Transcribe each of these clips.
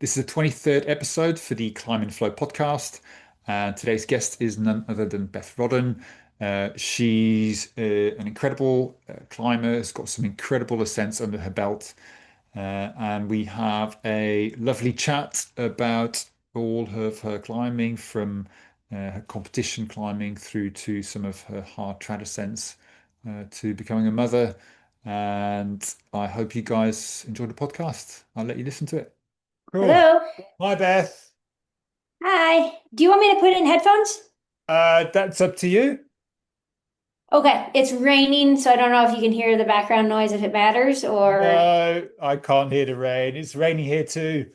This is the 23rd episode for the Climb and Flow podcast. And today's guest is none other than Beth Rodden. She's an incredible climber, has got some incredible ascents under her belt. And we have a lovely chat about all of her climbing, from her competition climbing through to some of her hard trad ascents, to becoming a mother. And I hope you guys enjoy the podcast. I'll let you listen to it. Cool. Hello. Hi, Beth. Hi. Do you want me to put in headphones? That's up to you. Okay. It's raining, so I don't know if you can hear the background noise if it matters or No, I can't hear the rain. It's raining here too.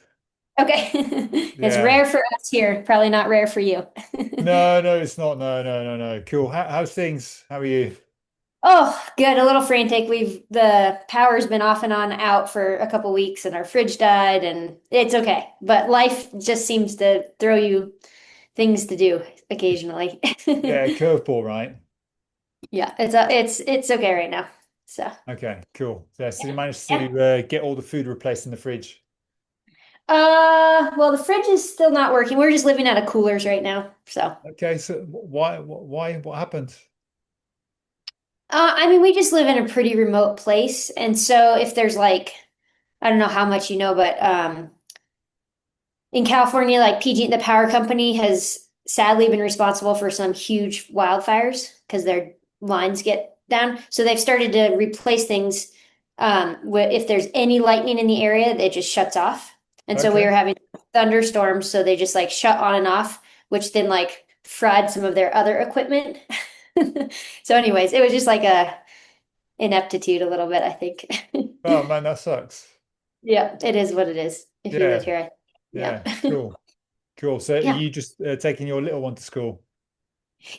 okay. It's Yeah. rare for us here, probably not rare for you. No, no, it's not. No, no, no, no. Cool. How's things? How are you? Oh, good. A little frantic. The power's been off and on out for a couple weeks and our fridge died and it's okay. But life just seems to throw you things to do occasionally. Yeah, curveball, right? Yeah, it's okay right now. So, Okay, cool. Yeah, so you managed yeah. to get all the food replaced in the fridge. Well, the fridge is still not working. We're just living out of coolers right now. So, Okay, so what happened? I mean, we just live in a pretty remote place. And so if there's like, I don't know how much you know, but in California, like PG, the power company has sadly been responsible for some huge wildfires because their lines get down. So they've started to replace things. If there's any lightning in the area, it just shuts off. And so we Okay. were having thunderstorms, so they just like shut on and off, which then like fried some of their other equipment. So, anyways, it was just like a ineptitude a little bit, I think. Oh man, that sucks. Yeah, it is what it is. If you live Yeah, here, yeah. yeah, cool, cool. So are Yeah. you just taking your little one to school?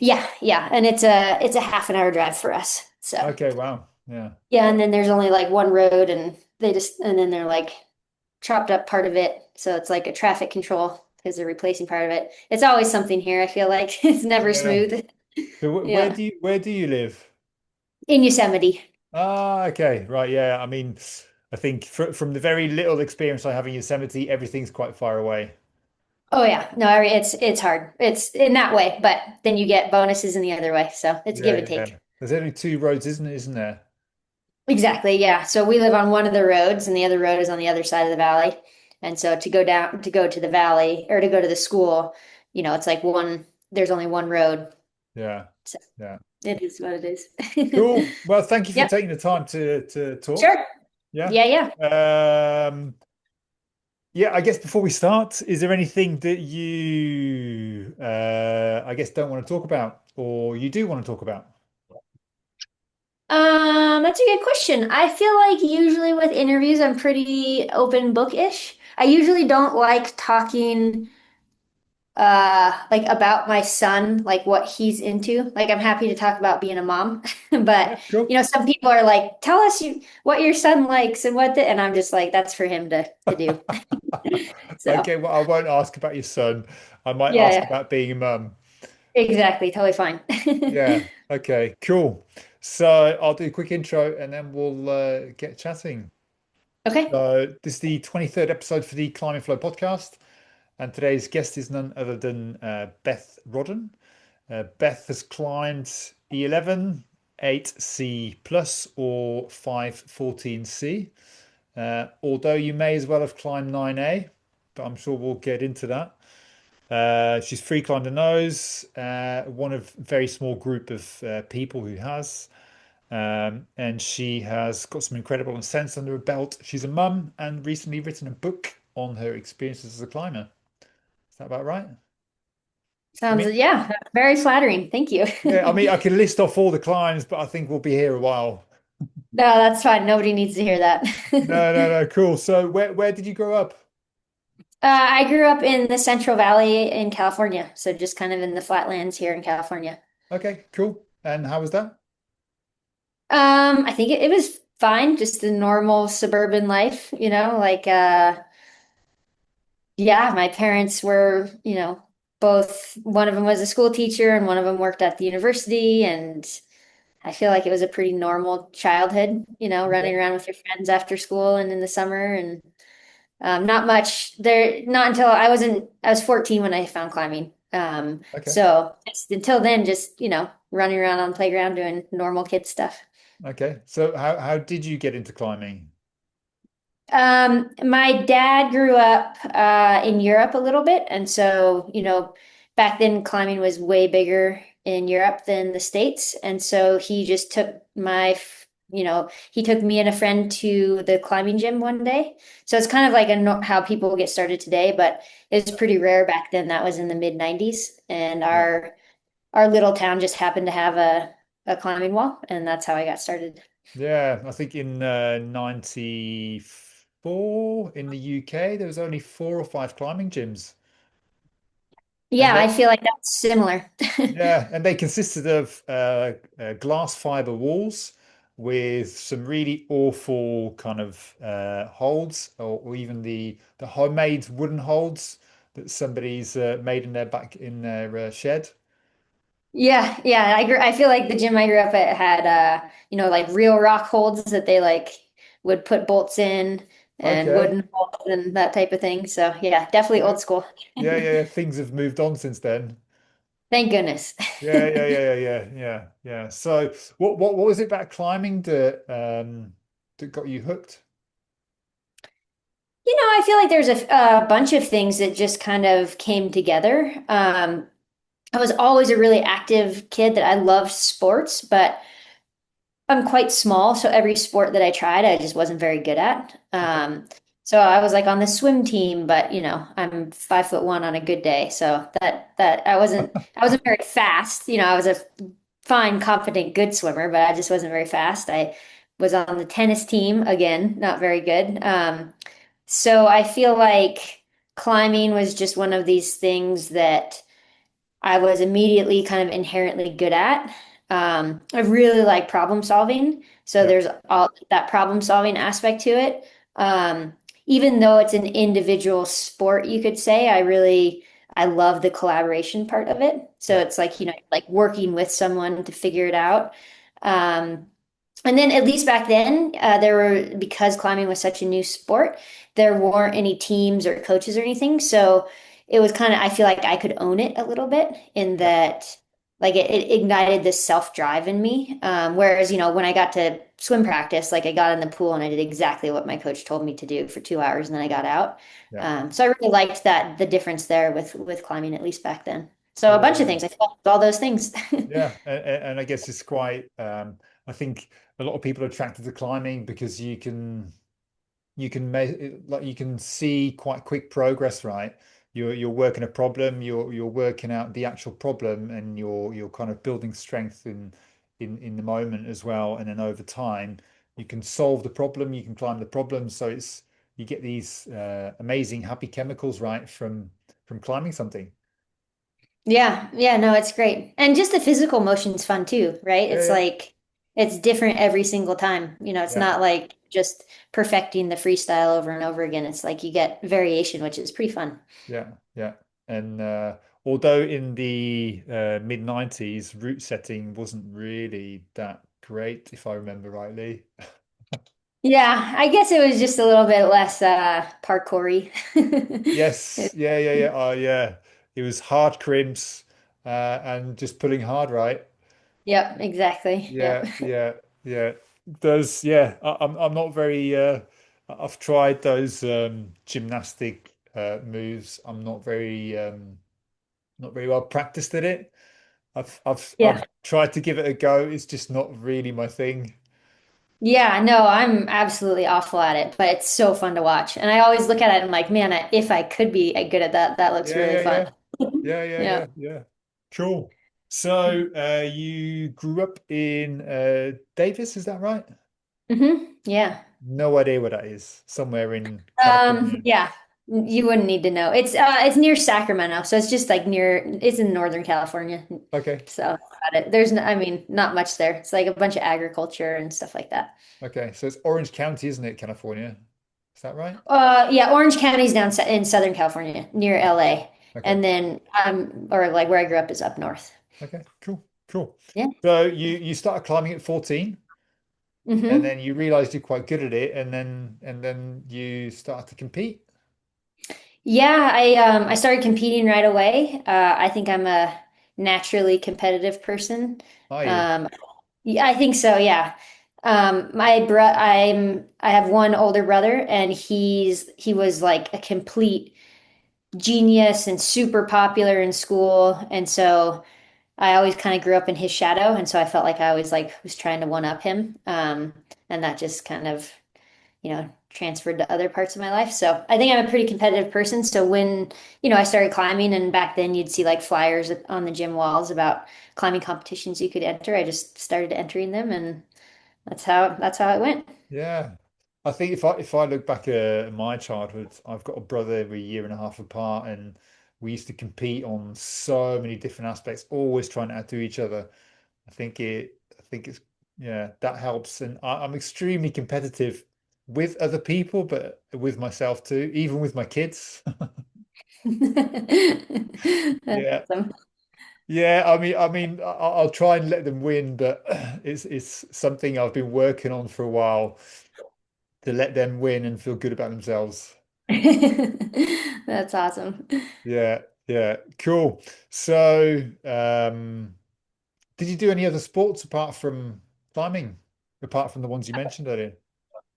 Yeah, yeah, and it's a half an hour drive for us. So Okay, wow. Yeah. yeah, and then there's only like one road, and then they're like chopped up part of it, so it's like a traffic control because they're replacing part of it. It's always something here. I feel like it's never Yeah. smooth. So Yeah, where do you live? in Yosemite. Ah, okay, right, yeah. I mean, I think from the very little experience I have in Yosemite, everything's quite far away. Oh yeah, no, it's hard. It's in that way, but then you get bonuses in the other way, so it's Yeah, give and yeah, yeah. take. There's only two roads, isn't there? Exactly, yeah. So we live on one of the roads, and the other road is on the other side of the valley. And so to go to the valley or to go to the school, it's like there's only one road. Yeah, So yeah. it is what it is. Cool. Well, thank you for Yep, taking the time to talk. sure. Yeah. Yeah, yeah. Um, yeah, I guess before we start, is there anything that you I guess don't want to talk about or you do want to talk about? That's a good question. I feel like usually with interviews, I'm pretty open book-ish. I usually don't like talking like about my son, like what he's into. Like I'm happy to talk about being a mom, Yeah, but cool. some people are like, tell us what your son likes and and I'm just like, that's for him to do. So Okay, well, I won't ask about your son. I might yeah, ask yeah, about being a mum. exactly, totally fine. Yeah. Okay, cool. So I'll do a quick intro and then we'll get chatting. Okay. So this is the 23rd episode for the Climb and Flow podcast. And today's guest is none other than Beth Rodden. Beth has climbed E11, 8C plus, or 514C. Although you may as well have climbed 9A, but I'm sure we'll get into that. She's free climbed the nose, one of a very small group of people who has. And she has got some incredible ascents under her belt. She's a mum and recently written a book on her experiences as a climber. Is that about right? I Sounds, mean, yeah, very flattering. Thank you. yeah, I mean, I can list off all the climbs, but I think we'll be here a while. No, that's fine. Nobody needs to hear that. No, no, no, cool. So where did you grow up? I grew up in the Central Valley in California, so just kind of in the flatlands here in California. Okay, cool. And how was that? I think it was fine, just the normal suburban life, like yeah, my parents were, both one of them was a school teacher and one of them worked at the university, and I feel like it was a pretty normal childhood, running Okay. around with your friends after school and in the summer, and Not much there, not until I was 14 when I found climbing. Okay. So just until then, just, running around on the playground doing normal kid stuff. Okay. So how did you get into climbing? My dad grew up in Europe a little bit, and so, back then climbing was way bigger in Europe than the States, and so he just took he took me and a friend to the climbing gym one day. So it's kind of like how people get started today, but it was pretty rare back then. That was in the mid 90s, and Yeah. our little town just happened to have a climbing wall, and that's how I got started. Yeah, I think in 94 in the UK, there was only 4 or 5 climbing gyms. And Yeah, they, I feel like that's similar. yeah, and they consisted of glass fiber walls with some really awful kind of holds, or even the homemade wooden holds that somebody's made in their shed. Yeah, yeah. I feel like the gym I grew up at had like real rock holds that they like would put bolts in and Okay. wooden bolts and that type of thing. So yeah, definitely Yeah. old school. Yeah. Things have moved on since then. Thank goodness. Yeah. So what was it about climbing that got you hooked? I feel like there's a bunch of things that just kind of came together. I was always a really active kid that I loved sports, but I'm quite small, so every sport that I tried, I just wasn't very good at. Okay. So I was like on the swim team, but I'm 5'1" on a good day, so that I wasn't very fast. I was a fine, confident, good swimmer, but I just wasn't very fast. I was on the tennis team again, not very good. So I feel like climbing was just one of these things that I was immediately kind of inherently good at. I really like problem solving. So Yeah. there's all that problem solving aspect to it. Um, Even though it's an individual sport, you could say, I love the collaboration part of it. So Yeah. it's like, like working with someone to figure it out. Um, and then at least back then, because climbing was such a new sport, there weren't any teams or coaches or anything. So it was kind of, I feel like I could own it a little bit in Yeah. that, like it ignited this self-drive in me. Whereas, when I got to swim practice, like I got in the pool and I did exactly what my coach told me to do for 2 hours and then I got out. Yeah. So I really liked the difference there with climbing, at least back then. So a bunch of Yeah. things, I feel like all those things. Yeah, and I guess it's quite. I think a lot of people are attracted to climbing because you can make like you can see quite quick progress, right? You're working a problem, you're working out the actual problem, and you're kind of building strength in the moment as well. And then over time, you can solve the problem, you can climb the problem. So you get these amazing happy chemicals, right, from climbing something. Yeah, yeah, no, it's great. And just the physical motion's fun too, right? Yeah, It's yeah, like it's different every single time. It's yeah. not like just perfecting the freestyle over and over again. It's like you get variation, which is pretty fun. Yeah. And although in the mid 90s, route setting wasn't really that great, if I remember rightly. Yeah, I guess it was just a little bit less parkoury. Yes, yeah. Oh, yeah. It was hard crimps and just pulling hard, right? Yep, exactly. Yep. Yeah. I'm not very. I've tried those gymnastic moves. I'm not very well practiced at it. I've Yeah. tried to give it a go. It's just not really my thing. Yeah, no, I'm absolutely awful at it, but it's so fun to watch. And I always look at it and I'm like, man, if I could be good at that, that looks Yeah, really yeah, fun. yeah. Yeah. Yeah. Cool. So, you grew up in Davis, is that right? Yeah. No idea what that is. Somewhere in California. Yeah, you wouldn't need to know. It's near Sacramento, so it's just like it's in Northern California. Okay. So about it. There's no, I mean, not much there. It's like a bunch of agriculture and stuff like that. Okay. So it's Orange County, isn't it, California? Is that right? Yeah, Orange County's in Southern California, near LA. Okay. And then or like where I grew up is up north. Okay. Cool. Yeah. So you started climbing at 14, and hmm then you realized you're quite good at it, and then you started to compete. Yeah, I started competing right away. I think I'm a naturally competitive person. Are you? Um, yeah, I think so, yeah. I have one older brother and he was like a complete genius and super popular in school. And so I always kind of grew up in his shadow, and so I felt like I always like was trying to one up him. And that just kind of, transferred to other parts of my life. So I think I'm a pretty competitive person. So when, I started climbing, and back then you'd see like flyers on the gym walls about climbing competitions you could enter. I just started entering them, and that's how it went. Yeah. I think if I look back at my childhood, I've got a brother we're a year and a half apart, and we used to compete on so many different aspects, always trying to outdo each other. I think it's yeah, that helps. And I'm extremely competitive with other people, but with myself too, even with my kids. That's Yeah. awesome. Yeah, I'll try and let them win, but it's something I've been working on for a while to let them win and feel good about themselves. That's awesome. Yeah, yeah, cool. So, did you do any other sports apart from climbing, apart from the ones you mentioned earlier?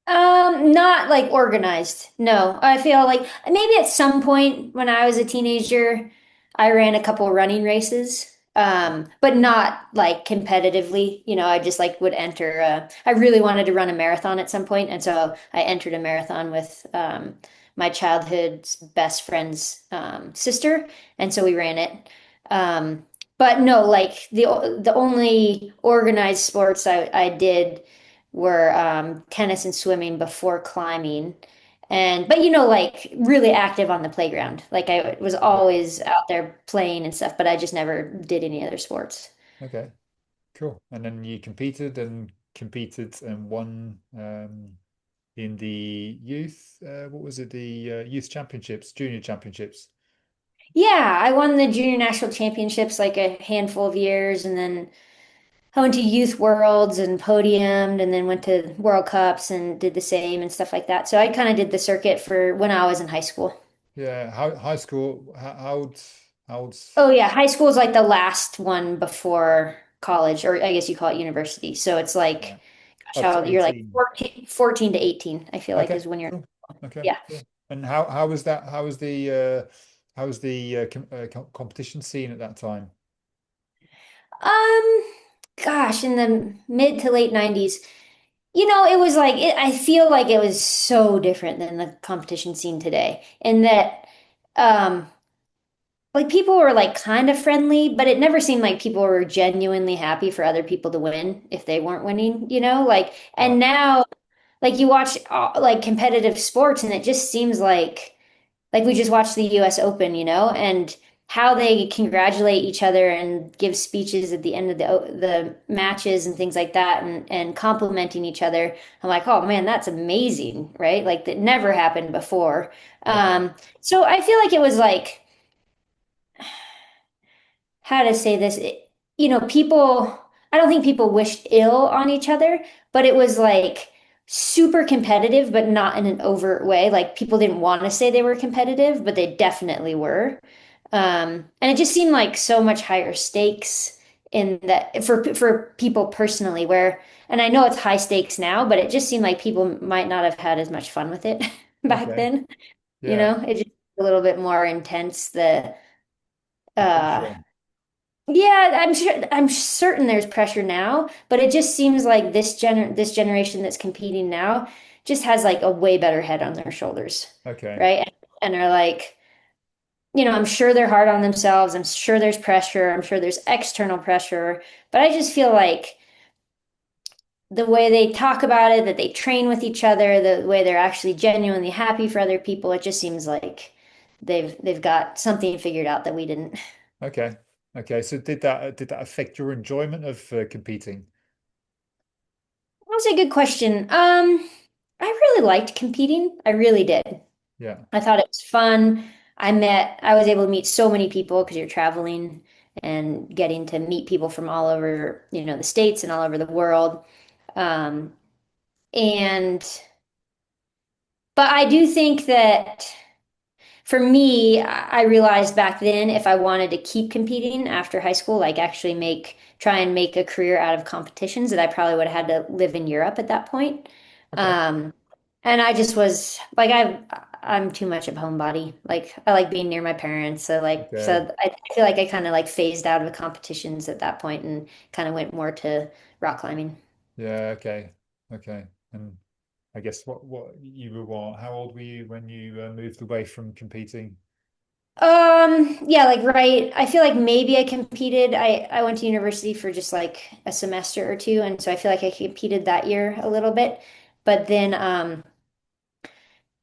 Not like organized. No, I feel like maybe at some point when I was a teenager, I ran a couple running races. But not like competitively. I just like would enter. I really wanted to run a marathon at some point, and so I entered a marathon with my childhood's best friend's sister, and so we ran it. Um, but no, like the only organized sports I did were tennis and swimming before climbing. But like really active on the playground. Like I was Okay, always out there playing and stuff, but I just never did any other sports. okay, cool. And then you competed and won in the youth. What was it? The youth championships, junior championships. Yeah, I won the junior national championships like a handful of years, and then I went to youth worlds and podiumed, and then went to World Cups and did the same and stuff like that. So I kind of did the circuit for when I was in high school. Yeah, high school. How old's Oh yeah, high school is like the last one before college, or I guess you call it university. So it's like, yeah, gosh, up to you're like 18. 14 to 18, I feel like Okay, is when you're, cool. Okay, yeah. cool. And how was that? How was the competition scene at that time? Um, Gosh, in the mid to late 90s, it was like, I feel like it was so different than the competition scene today, in that, um, like people were like kind of friendly, but it never seemed like people were genuinely happy for other people to win if they weren't winning, like, Right. and now like you watch like competitive sports and it just seems like we just watched the US Open, and how they congratulate each other and give speeches at the end of the matches and things like that, and complimenting each other. I'm like, "Oh man, that's amazing," right? Like that never happened before. Okay. So I feel like it was like, how to say this, people, I don't think people wished ill on each other, but it was like super competitive, but not in an overt way. Like people didn't want to say they were competitive, but they definitely were. And it just seemed like so much higher stakes in that for people personally, and I know it's high stakes now, but it just seemed like people might not have had as much fun with it back Okay. then. Yeah. It just a little bit more intense. The Uh, pressure. yeah, I'm certain there's pressure now, but it just seems like this generation that's competing now just has like a way better head on their shoulders, Okay. right? And are like, I'm sure they're hard on themselves. I'm sure there's pressure. I'm sure there's external pressure, but I just feel like the way they talk about it, that they train with each other, the way they're actually genuinely happy for other people, it just seems like they've got something figured out that we didn't. Okay. Okay. So did that affect your enjoyment of competing? That's a good question. I really liked competing. I really did. Yeah. I thought it was fun. I was able to meet so many people because you're traveling and getting to meet people from all over, the States and all over the world. Um, and, but I do think that for me, I realized back then if I wanted to keep competing after high school, like actually try and make a career out of competitions, that I probably would have had to live in Europe at that point. Okay. Um, and I just was like, I'm too much of a homebody. Like I like being near my parents. Okay. So I feel like I kind of like phased out of the competitions at that point and kind of went more to rock climbing. Yeah. Okay. Okay. And I guess what you were what? How old were you when you moved away from competing? Yeah, like right. I feel like maybe I competed. I went to university for just like a semester or two, and so I feel like I competed that year a little bit. But then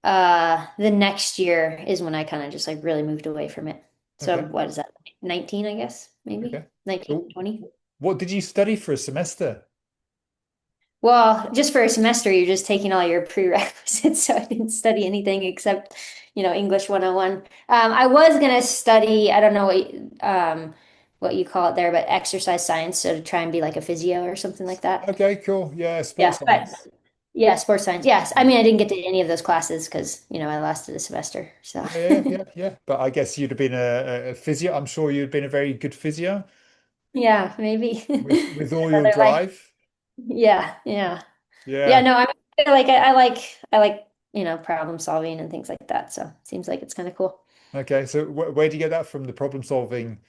the next year is when I kind of just like really moved away from it. So Okay. what is that? 19, I guess, maybe Okay. 19, So 20. what did you study for a semester? Well, just for a semester, you're just taking all your prerequisites. So I didn't study anything except, English 101. I was gonna study, I don't know what you call it there, but exercise science, so to try and be like a physio or something like that. Okay, cool. Yeah, Yeah, sports but science. yeah, sports science. Yes. I Yeah. mean, I didn't get to any of those classes because, I lasted a semester. So Yeah, yeah, yeah, yeah. But I guess you'd have been a physio. I'm sure you'd have been a very good physio yeah, maybe with all your another life. drive. Yeah, yeah. Yeah, Yeah. no, I like I like problem solving and things like that. So it seems like it's kind of cool. Okay. So where do you get that from? The problem solving?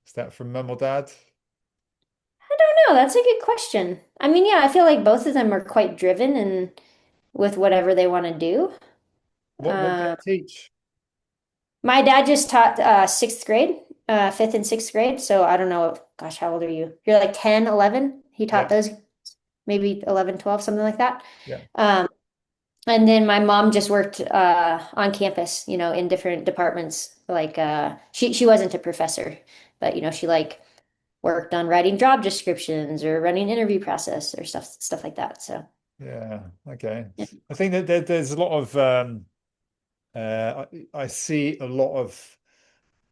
Is that from mum or dad? I don't know. That's a good question. I mean, yeah, I feel like both of them are quite driven and with whatever they want to do. What did Um, they teach? my dad just taught sixth grade, fifth and sixth grade. So I don't know. Gosh, how old are you? You're like 10, 11. He taught Yeah. those maybe 11, 12, something like that. Yeah. Um, and then my mom just worked on campus, in different departments. Like she wasn't a professor, but she like worked on writing job descriptions or running interview process or stuff like that. So Yeah. Okay. yeah. I think that there's a lot of I see a lot of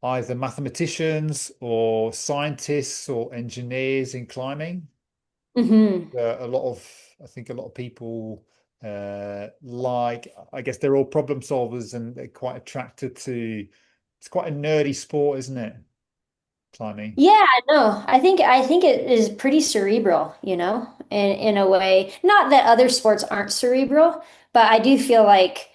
either mathematicians or scientists or engineers in climbing. Hmm. A lot of I think a lot of people I guess they're all problem solvers and they're quite attracted to it's quite a nerdy sport, isn't it? Climbing. Yeah, no, I think it is pretty cerebral, in a way. Not that other sports aren't cerebral, but I do feel like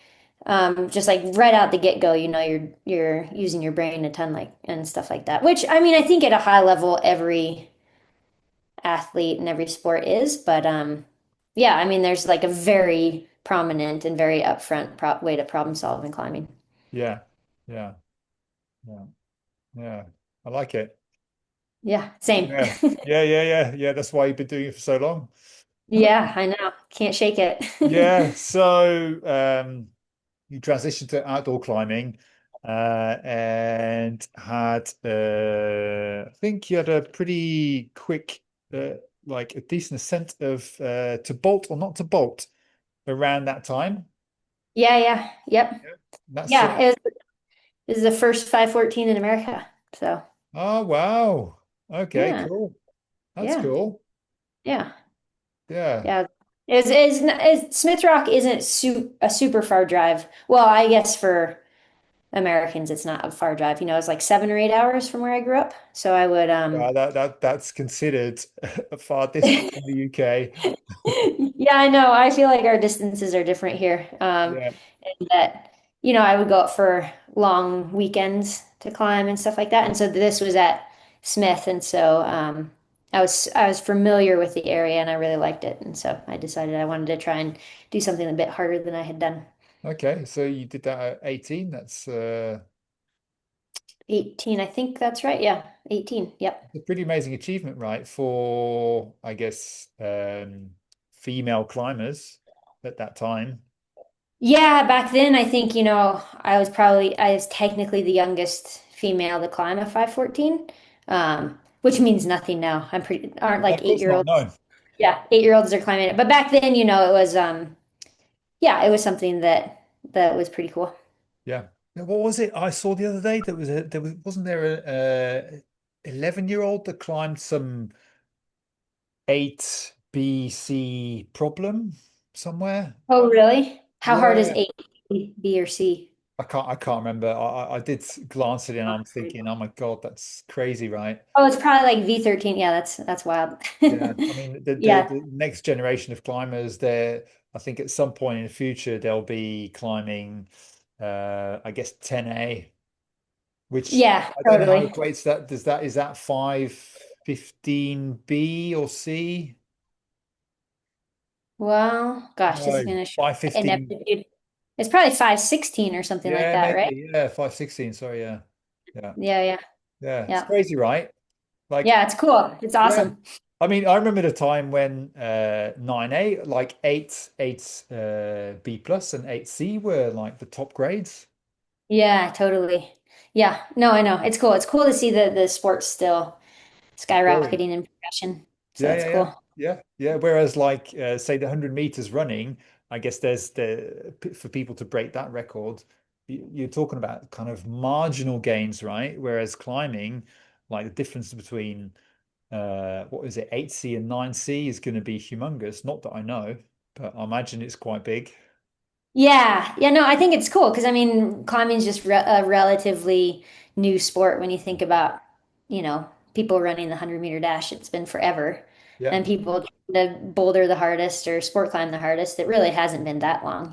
just like right out the get-go, you're using your brain a ton like and stuff like that. Which I mean, I think at a high level every athlete in every sport is, but yeah, I mean there's like a very prominent and very upfront way to problem solve in climbing. Yeah. Yeah. Yeah. Yeah. I like it. Yeah, same. Yeah. Yeah, yeah, yeah. Yeah, that's why you've been doing it for so long. Yeah, I know. Can't shake it. Yeah, so you transitioned to outdoor climbing and had I think you had a pretty quick like a decent ascent of to bolt or not to bolt around that time. Yeah, yeah. Yep. Yeah. That's Yeah, it was the first 514 in America. So, oh wow. Okay, yeah. cool. That's Yeah. cool. Yeah. Yeah. Yeah. Smith Rock isn't a super far drive. Well, I guess for Americans it's not a far drive. It's like 7 or 8 hours from where I grew up. So I would That's considered a far distance in the UK. yeah, I know. I feel like our distances are different here. Yeah. And that, I would go out for long weekends to climb and stuff like that. And so this was at Smith, and so I was familiar with the area and I really liked it. And so I decided I wanted to try and do something a bit harder than I had done. Okay, so you did that at 18. That's 18, I think that's right. Yeah, 18. Yep. a pretty amazing achievement, right? For I guess female climbers at that time. Yeah, back then I think, I was technically the youngest female to climb a 514, which means nothing now. Aren't No, like of course not. 8-year-olds. No. Yeah, 8-year-olds are climbing it. But back then, it was yeah, it was something that was pretty cool. Yeah. Now, what was it I saw the other day? Wasn't there a 11-year-old that climbed some 8 BC problem somewhere? Oh, really? How hard is Yeah. 8, B or C? I can't remember. I did glance at it and I'm thinking, oh my God, that's crazy, right? Oh, it's probably like V13. Yeah, that's wild. Yeah, I mean Yeah. the next generation of climbers, there, I think at some point in the future they'll be climbing, I guess 10A, which Yeah, I don't know how it totally. equates that. Does that is that 515B or C? Well, gosh, this is No, gonna show 515. ineptitude. It's probably 516 or something like Yeah, that, right? maybe. Yeah, 516. Sorry, yeah, yeah, Yeah, yeah, yeah. It's yeah. crazy, right? Like, Yeah, it's cool. It's yeah. awesome. I mean, I remember the time when 9A, like 8 B plus and 8C were like the top grades. Yeah, totally. Yeah, no, I know. It's cool. It's cool to see the sports still Growing. skyrocketing in progression. So Yeah, that's yeah, yeah, cool. yeah, yeah. Whereas, like, say, the 100 meters running, I guess there's for people to break that record, you're talking about kind of marginal gains, right? Whereas climbing, like the difference between what is it, 8C and 9C is going to be humongous. Not that I know, but I imagine it's quite big. Yeah, yeah, no, I think it's cool because I mean, climbing is just a relatively new sport when you think about, people running the 100-meter dash. It's been forever. Yeah, And people the boulder the hardest or sport climb the hardest. It really hasn't been that long,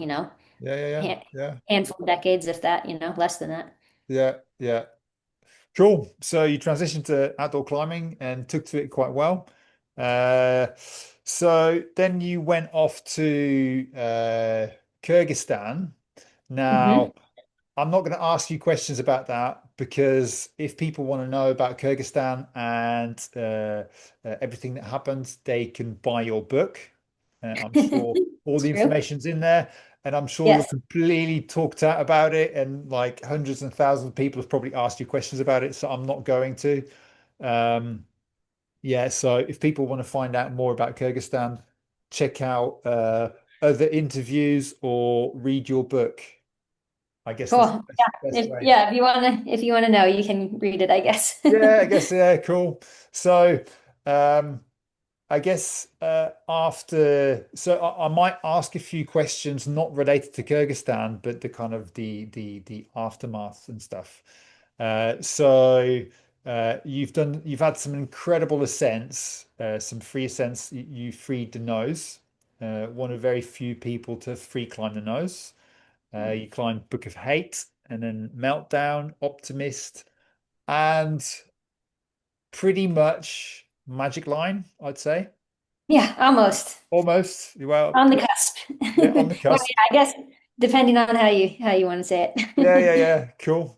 yeah, yeah, yeah, hand, yeah, handful of decades, if that, less than that. yeah, yeah. Cool. So you transitioned to outdoor climbing and took to it quite well. Uh, so then you went off to Kyrgyzstan. Hmm. Now, I'm not going to ask you questions about that because if people want to know about Kyrgyzstan and everything that happened, they can buy your book. I'm sure all It's the true. information's in there, and I'm sure you're Yes. completely talked out about it, and like hundreds and thousands of people have probably asked you questions about it, so I'm not going to. Um, yeah, so if people want to find out more about Kyrgyzstan, check out other interviews or read your book. I guess that's the Cool. best If way. yeah, if you wanna know, you can read it, I guess. Yeah, I guess, yeah, cool. So, um, I guess after, I might ask a few questions not related to Kyrgyzstan, but the kind of the aftermath and stuff. So you've had some incredible ascents, some free ascents. You freed the nose, one of very few people to free climb the nose. You climbed Book of Hate and then Meltdown, Optimist, and pretty much Magic Line, I'd say. Yeah, almost. Almost. Well, On the cusp. yeah, on the Well, cusp. yeah, I guess depending on how you want to say Yeah, yeah, it. yeah. Cool.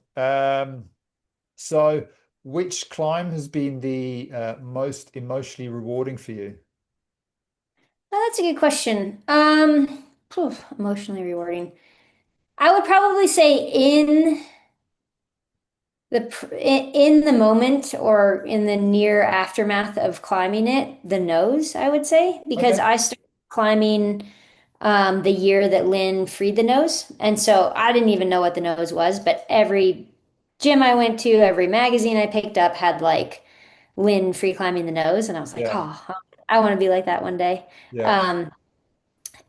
So which climb has been the most emotionally rewarding for you? Oh, that's a good question. Emotionally rewarding. I would probably say in the moment or in the near aftermath of climbing it, the nose, I would say, because Okay. I started climbing the year that Lynn freed the nose, and so I didn't even know what the nose was, but every gym I went to, every magazine I picked up had like Lynn free climbing the nose, and I was like, Yeah, oh, I want to be like that one day. yeah, Um,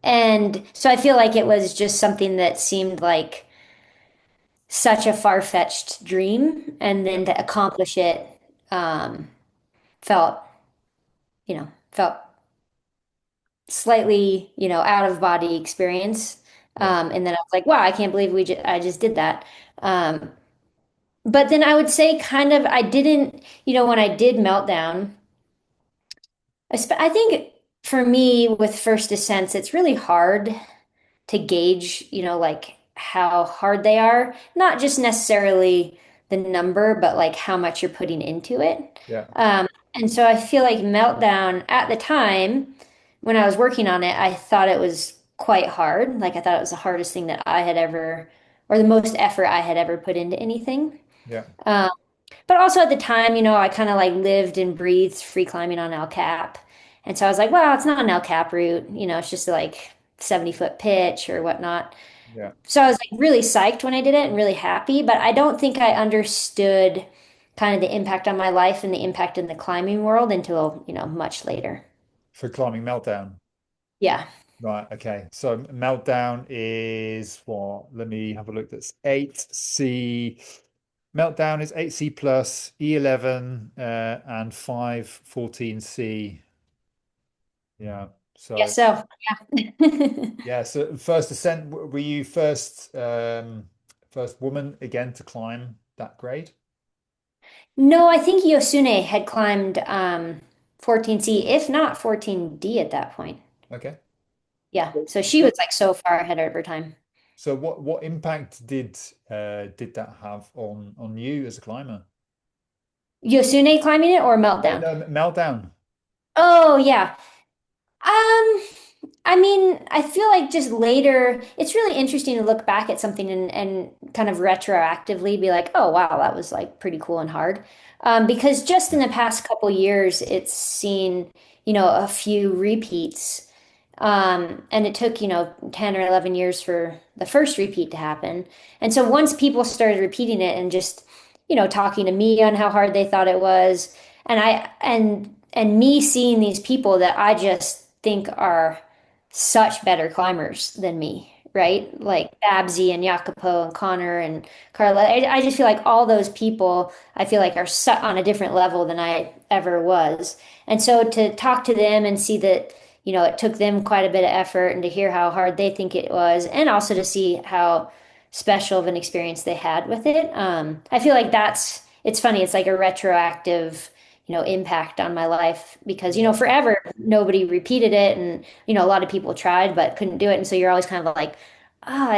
and so I feel like it was just something that seemed like such a far-fetched dream, and yeah, then to accomplish it um, felt slightly, out of body experience. yeah. And then I was like, wow, I can't believe I just did that. Um, but then I would say kind of I didn't, when I did meltdown, I think for me with first ascents, it's really hard to gauge, like how hard they are, not just necessarily the number, but like how much you're putting into it. Yeah. And so I feel like Meltdown at the time, when I was working on it, I thought it was quite hard. Like I thought it was the hardest thing that I had ever, or the most effort I had ever put into anything. Yeah. Um, but also at the time, I kind of like lived and breathed free climbing on El Cap. And so I was like, well, it's not an El Cap route, it's just like 70-foot pitch or whatnot. Yeah. So I was like really psyched when I did it and really happy, but I don't think I understood kind of the impact on my life and the impact in the climbing world until, much later. For climbing meltdown. Yeah. Right, okay. So meltdown is what? Let me have a look. That's 8C. Meltdown is 8C plus E11 and 514C. Yeah. Guess So so. Yeah. yeah, so first ascent, were you first first woman again to climb that grade? No, I think Yosune had climbed 14C, if not 14D at that point. Okay. Yeah. So So she was like so far ahead of her time. so what impact did that have on you as a climber? Yosune climbing it or Meltdown? No, meltdown. Oh, yeah. I mean, I feel like just later, it's really interesting to look back at something and kind of retroactively be like, oh, wow, that was like pretty cool and hard. Because just in the past couple years, it's seen, a few repeats. And it took, 10 or 11 years for the first repeat to happen. And so once people started repeating it and just, talking to me on how hard they thought it was, and me seeing these people that I just think are such better climbers than me, right? Like Babsy and Jacopo and Connor and Carla. I just feel like all those people, I feel like are on a different level than I ever was. And so to talk to them and see that, it took them quite a bit of effort and to hear how hard they think it was, and also to see how special of an experience they had with it. I feel like it's funny. It's like a retroactive, impact on my life because, Yeah. forever nobody repeated it and, a lot of people tried but couldn't do it. And so you're always kind of like,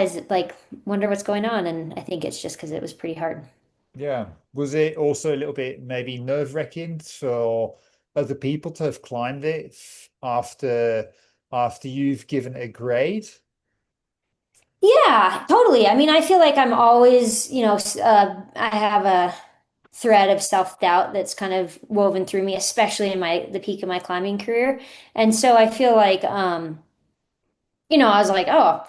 is it like, wonder what's going on? And I think it's just because it was pretty hard. Yeah. Was it also a little bit maybe nerve-wracking for other people to have climbed it after you've given it a grade? Yeah, totally. I mean, I feel like I'm always, I have a thread of self-doubt that's kind of woven through me, especially in the peak of my climbing career. And so I feel like, I was like, oh,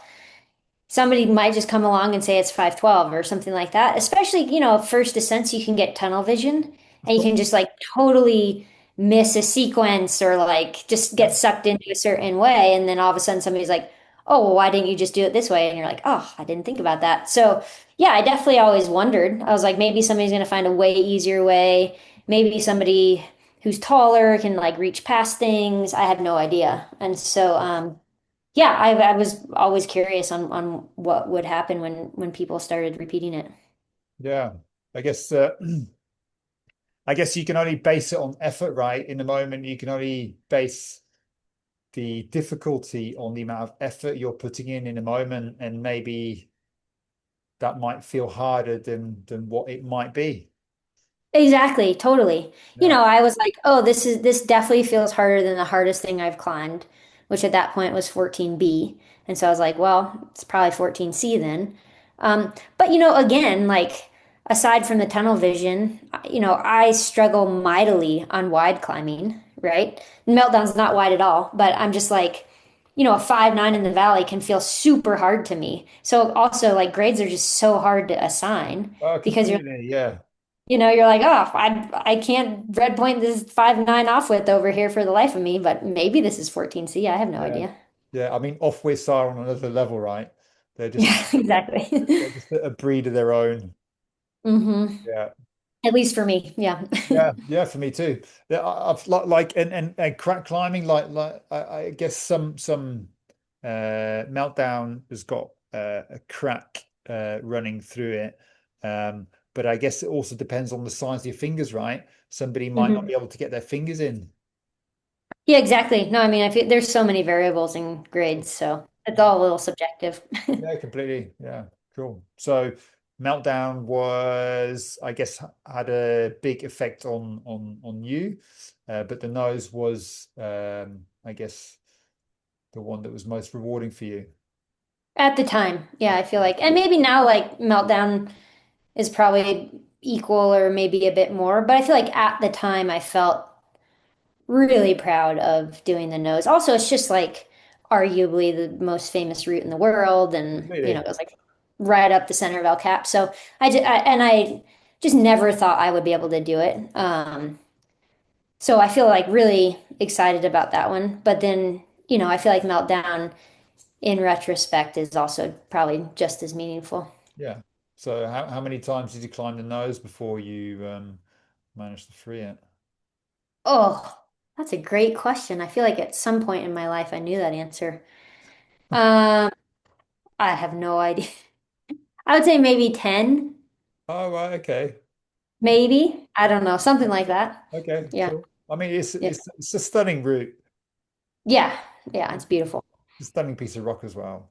somebody might just come along and say it's 512 or something like that. Especially, first ascents, you can get tunnel vision Of and you course. can just like totally miss a sequence or like just Yeah. get sucked into a certain way. And then all of a sudden somebody's like, oh, well, why didn't you just do it this way? And you're like, oh, I didn't think about that. So yeah, I definitely always wondered. I was like, maybe somebody's going to find a way easier way. Maybe somebody who's taller can like reach past things. I had no idea. And so, yeah, I was always curious on what would happen when people started repeating it. Yeah. I guess I guess you can only base it on effort, right? In the moment, you can only base the difficulty on the amount of effort you're putting in a moment, and maybe that might feel harder than what it might be. Exactly, totally. Yeah. I was like, oh, this definitely feels harder than the hardest thing I've climbed, which at that point was 14B. And so I was like, well, it's probably 14C then. But again, like aside from the tunnel vision, I struggle mightily on wide climbing, right? Meltdown's not wide at all, but I'm just like, a 5.9 in the valley can feel super hard to me. So also like grades are just so hard to assign Oh, because completely. Yeah. you're like, oh, I can't red point this 5.9 off width over here for the life of me, but maybe this is 14C. I have no Yeah. idea. Yeah. I mean, off-wits are on another level, right? They're just Yeah, exactly. they're just a breed of their own. hmm Yeah. At least for me. Yeah. Yeah, yeah, for me too. Yeah, I've like and crack climbing, like I guess some meltdown has got a crack running through it. But I guess it also depends on the size of your fingers, right? Somebody might not hmm be able to get their fingers in. Yeah, exactly. No, I mean, I feel there's so many variables in grades, so it's all a little subjective. Yeah, completely. Yeah, cool. So meltdown was, I guess, had a big effect on you, but the nose was, I guess, the one that was most rewarding for you. At the time, yeah, I feel like, and maybe now like Meltdown is probably equal or maybe a bit more, but I feel like at the time I felt really proud of doing the nose. Also, it's just like arguably the most famous route in the world, and Completely. it was like right up the center of El Cap. So I just never thought I would be able to do it. So I feel like really excited about that one. But then I feel like meltdown in retrospect is also probably just as meaningful. Yeah. So how many times did you climb the nose before you managed to free it? Oh, that's a great question. I feel like at some point in my life I knew that answer. Um, I have no idea. I would say maybe 10, Oh, right, okay. maybe. I don't know, something like that. Okay, Yeah. cool. I mean, it's Yeah. it's a stunning route. Yeah. Yeah, it's beautiful. It's a stunning piece of rock as well.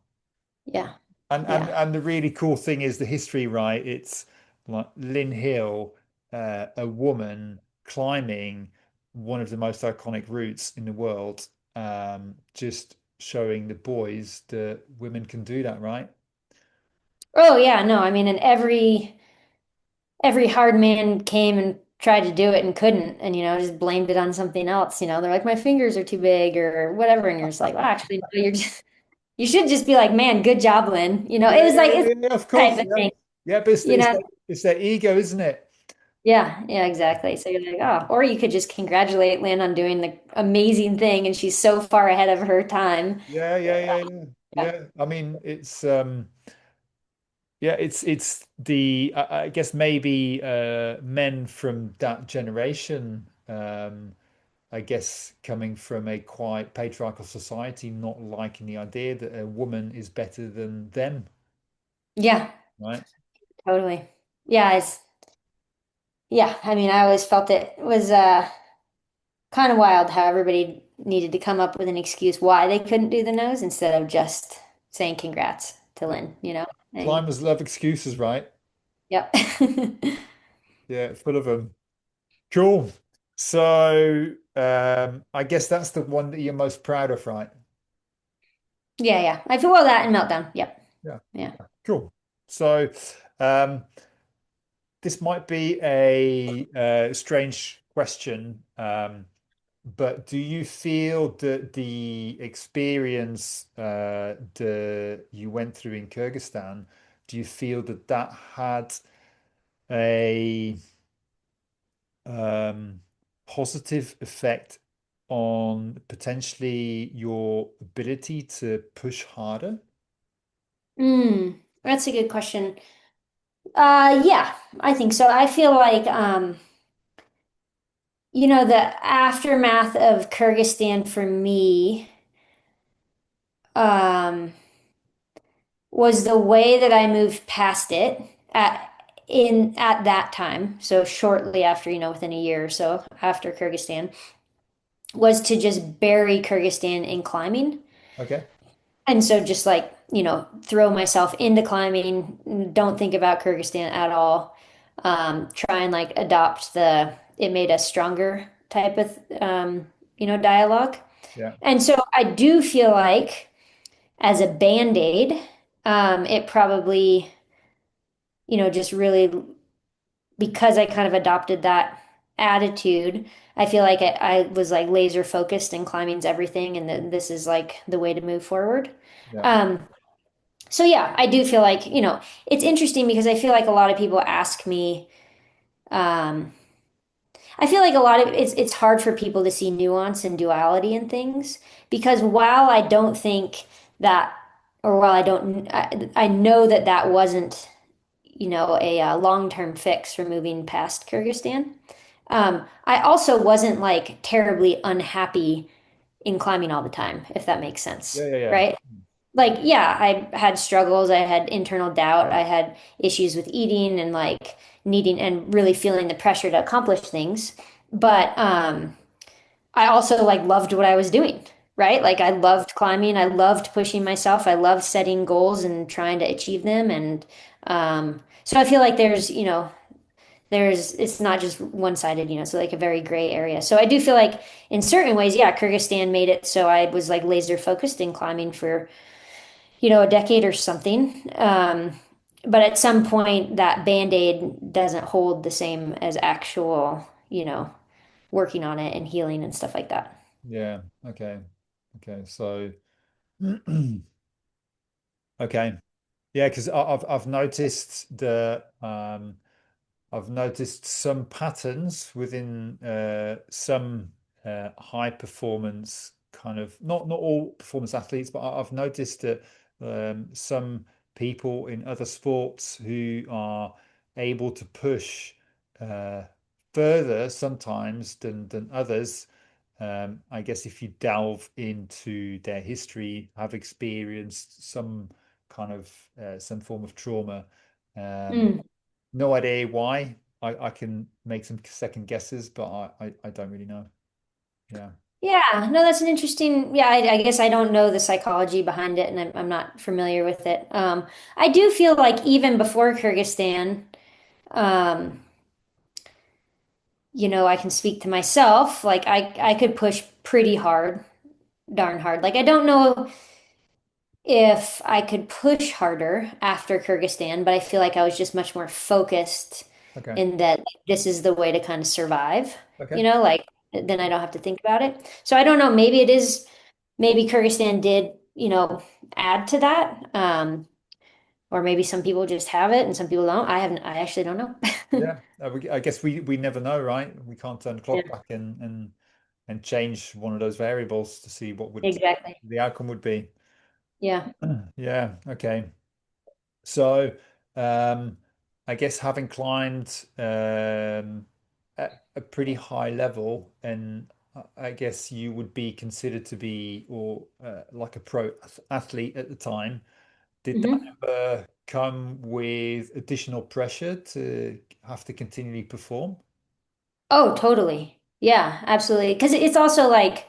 Yeah. And Yeah. the really cool thing is the history, right? It's like Lynn Hill, a woman climbing one of the most iconic routes in the world, just showing the boys that women can do that, right? Oh yeah, no, I mean, and every hard man came and tried to do it and couldn't, and just blamed it on something else. They're like, my fingers are too big or whatever, and you're just like, well, actually, no, you should just be like, man, good job, Lynn. Yeah, It was yeah, like yeah, it's yeah, of type course. of Yeah. thing, Yeah, but you know? it's their ego, isn't it? Yeah, yeah, exactly. So you're like, oh, or you could just congratulate Lynn on doing the amazing thing, and she's so far ahead of her time. Yeah, Yeah, yeah, yeah, yeah. yeah, Yeah. I mean, yeah, it's the I guess maybe men from that generation, I guess coming from a quite patriarchal society, not liking the idea that a woman is better than them, yeah, right? totally. Yeah, yeah. I mean, I always felt it was kind of wild how everybody needed to come up with an excuse why they couldn't do the nose instead of just saying congrats to Lynn. And Climbers love excuses, right? yep. Yeah, full of them. Cool. So, I guess that's the one that you're most proud of, right? Yeah, yeah. I feel well that and meltdown. Yep. Yeah. Yeah. Cool. So, um, this might be a strange question, but do you feel that the experience that you went through in Kyrgyzstan, do you feel that that had a um, positive effect on potentially your ability to push harder? That's a good question. Yeah, I think so. I feel like the aftermath of Kyrgyzstan for me um was the way that I moved past it at at that time. So shortly after, within a year or so after Kyrgyzstan, was to just bury Kyrgyzstan in climbing. Okay. And so just like, throw myself into climbing, don't think about Kyrgyzstan at all. Try and like adopt the it made us stronger type of dialogue. Yeah. And so I do feel like as a band-aid, it probably, just really because I kind of adopted that attitude, I feel like I was like laser focused and climbing's everything, and then this is like the way to move forward. Yeah. Um, so yeah, I do feel like, it's interesting because I feel like a lot of people ask me, um, I feel like a lot of it's hard for people to see nuance and duality in things because while I don't think that, or while I know that that wasn't, a long-term fix for moving past Kyrgyzstan. I also wasn't like terribly unhappy in climbing all the time, if that makes sense, Yeah. Yeah. Yeah. right? Like, yeah, I had struggles, I had internal doubt, I had issues with eating and like needing and really feeling the pressure to accomplish things. But I also like loved what I was doing, right? Like I loved climbing, I loved pushing myself, I loved setting goals and trying to achieve them. And so I feel like it's not just one-sided, so like a very gray area. So I do feel like in certain ways, yeah, Kyrgyzstan made it so I was like laser focused in climbing for, a decade or something. But at some point that band-aid doesn't hold the same as actual, working on it and healing and stuff like that. Yeah. Okay. Okay. So, okay. Yeah, because I've noticed I've noticed some patterns within some high performance kind of not all performance athletes, but I've noticed that some people in other sports who are able to push uh, further sometimes than others. I guess if you delve into their history, have experienced some kind of some form of trauma. Um, Mm. no idea why. I can make some second guesses, but I don't really know. Yeah. Yeah, no, that's an interesting. Yeah, I guess I don't know the psychology behind it, and I'm not familiar with it. I do feel like even before Kyrgyzstan, um, I can speak to myself. Like I could push pretty hard, darn hard. Like I don't know if I could push harder after Kyrgyzstan, but I feel like I was just much more focused Okay. in that this is the way to kind of survive, Okay. like then I don't have to think about it. So I don't know, maybe it is, maybe Kyrgyzstan did, add to that. Or maybe some people just have it and some people don't. I actually don't know. Yeah. I guess we never know, right? We can't turn the Yeah, clock back and change one of those variables to see what would exactly. the outcome would be. Yeah. Yeah. Okay. So, um, I guess having climbed at a pretty high level, and I guess you would be considered to be or like a pro athlete at the time. Did that Hmm. ever come with additional pressure to have to continually perform? Oh, totally. Yeah, absolutely. Because it's also like,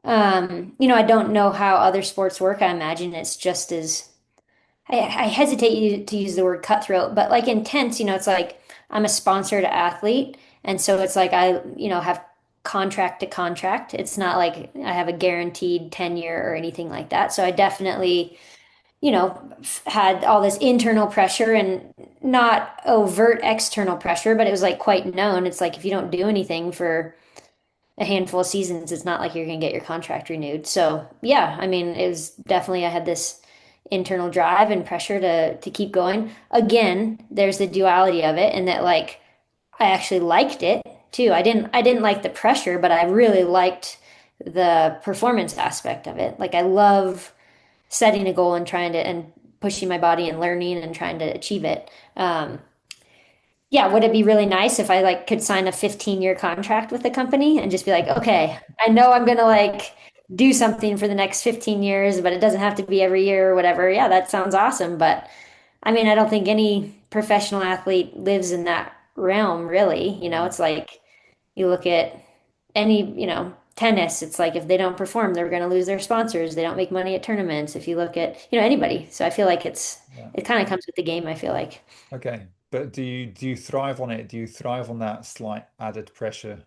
I don't know how other sports work. I imagine it's just as I hesitate to use the word cutthroat, but like intense, it's like I'm a sponsored athlete. And so it's like have contract to contract. It's not like I have a guaranteed tenure or anything like that. So I definitely, had all this internal pressure and not overt external pressure, but it was like quite known. It's like if you don't do anything for a handful of seasons, it's not like you're going to get your contract renewed. So, yeah, I mean, it was definitely I had this internal drive and pressure to keep going. Again, there's the duality of it and that like I actually liked it too. I didn't like the pressure, but I really liked the performance aspect of it. Like I love setting a goal and trying to and pushing my body and learning and trying to achieve it. Yeah, would it be really nice if I like could sign a 15-year contract with the company and just be like, okay, I know I'm gonna like do something for the next 15 years, but it doesn't have to be every year or whatever. Yeah, that sounds awesome. But I mean, I don't think any professional athlete lives in that realm, really. Mm. It's like you look at any, tennis, it's like if they don't perform, they're going to lose their sponsors. They don't make money at tournaments. If you look at, anybody. So I feel like Yeah. it kind of comes with the game, I feel like. Okay. But do you thrive on it? Do you thrive on that slight added pressure?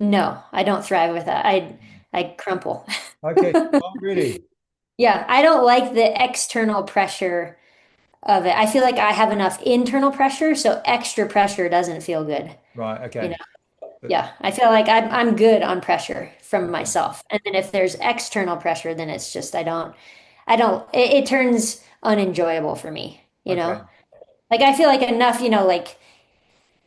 No, I don't thrive with that. I crumple. Okay. Oh, really? Yeah, I don't like the external pressure of it. I feel like I have enough internal pressure, so extra pressure doesn't feel good. Right. You know, Okay. But yeah, I feel like I'm good on pressure from okay. myself. And then if there's external pressure, then it's just it turns unenjoyable for me, you know? Okay. Like I feel like enough, like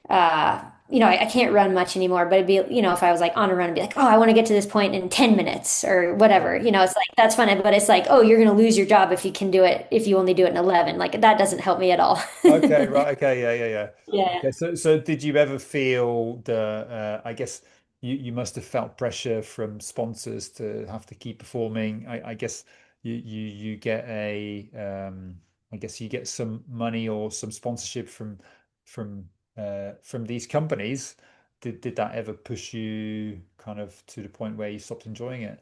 I can't run much anymore, but it'd be, if I was like on a run and be like, oh, I want to get to this point in 10 minutes or whatever, Yeah. it's like that's fun, but it's like, oh, you're going to lose your job if you can do it, if you only do it in 11. Like that doesn't help me at all. Okay, right. Okay, yeah, yeah, yeah. Yeah. Okay, so did you ever feel I guess you must have felt pressure from sponsors to have to keep performing. I guess you get I guess you get some money or some sponsorship from these companies. Did that ever push you kind of to the point where you stopped enjoying it?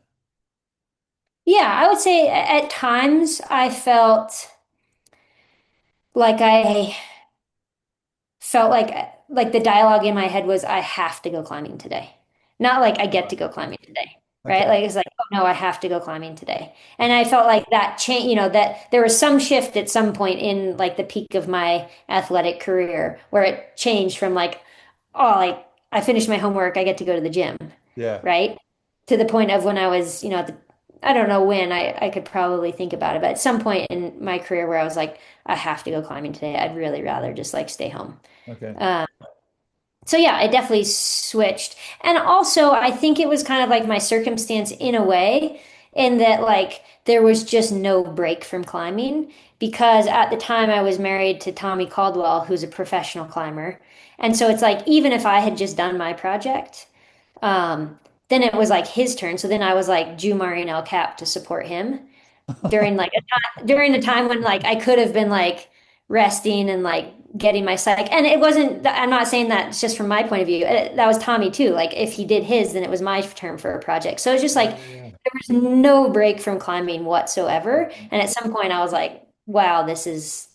Yeah, I would say at times I like I felt like the dialogue in my head was I have to go climbing today. Not like I get Right. to go climbing today, right? Okay. Like it's like, oh no, I have to go climbing today. And I felt like that change, that there was some shift at some point in like the peak of my athletic career where it changed from like, oh, like I finished my homework, I get to go to the gym, Yeah. right? To the point of when I was, I don't know when, I could probably think about it, but at some point in my career where I was like, I have to go climbing today. I'd really rather just like stay home. Okay. Um, So yeah, I definitely switched. And also, I think it was kind of like my circumstance in a way, in that like there was just no break from climbing because at the time I was married to Tommy Caldwell, who's a professional climber. And so it's like even if I had just done my project, um, then it was like his turn. So then I was like Jumari and El Cap to support him during like during the time when like I could have been like resting and like getting my psych. And it wasn't, I'm not saying that it's just from my point of view. That was Tommy too. Like if he did his, then it was my turn for a project. So it's just like Yeah, yeah, there was no break from climbing whatsoever. And at some point I was like, wow, this is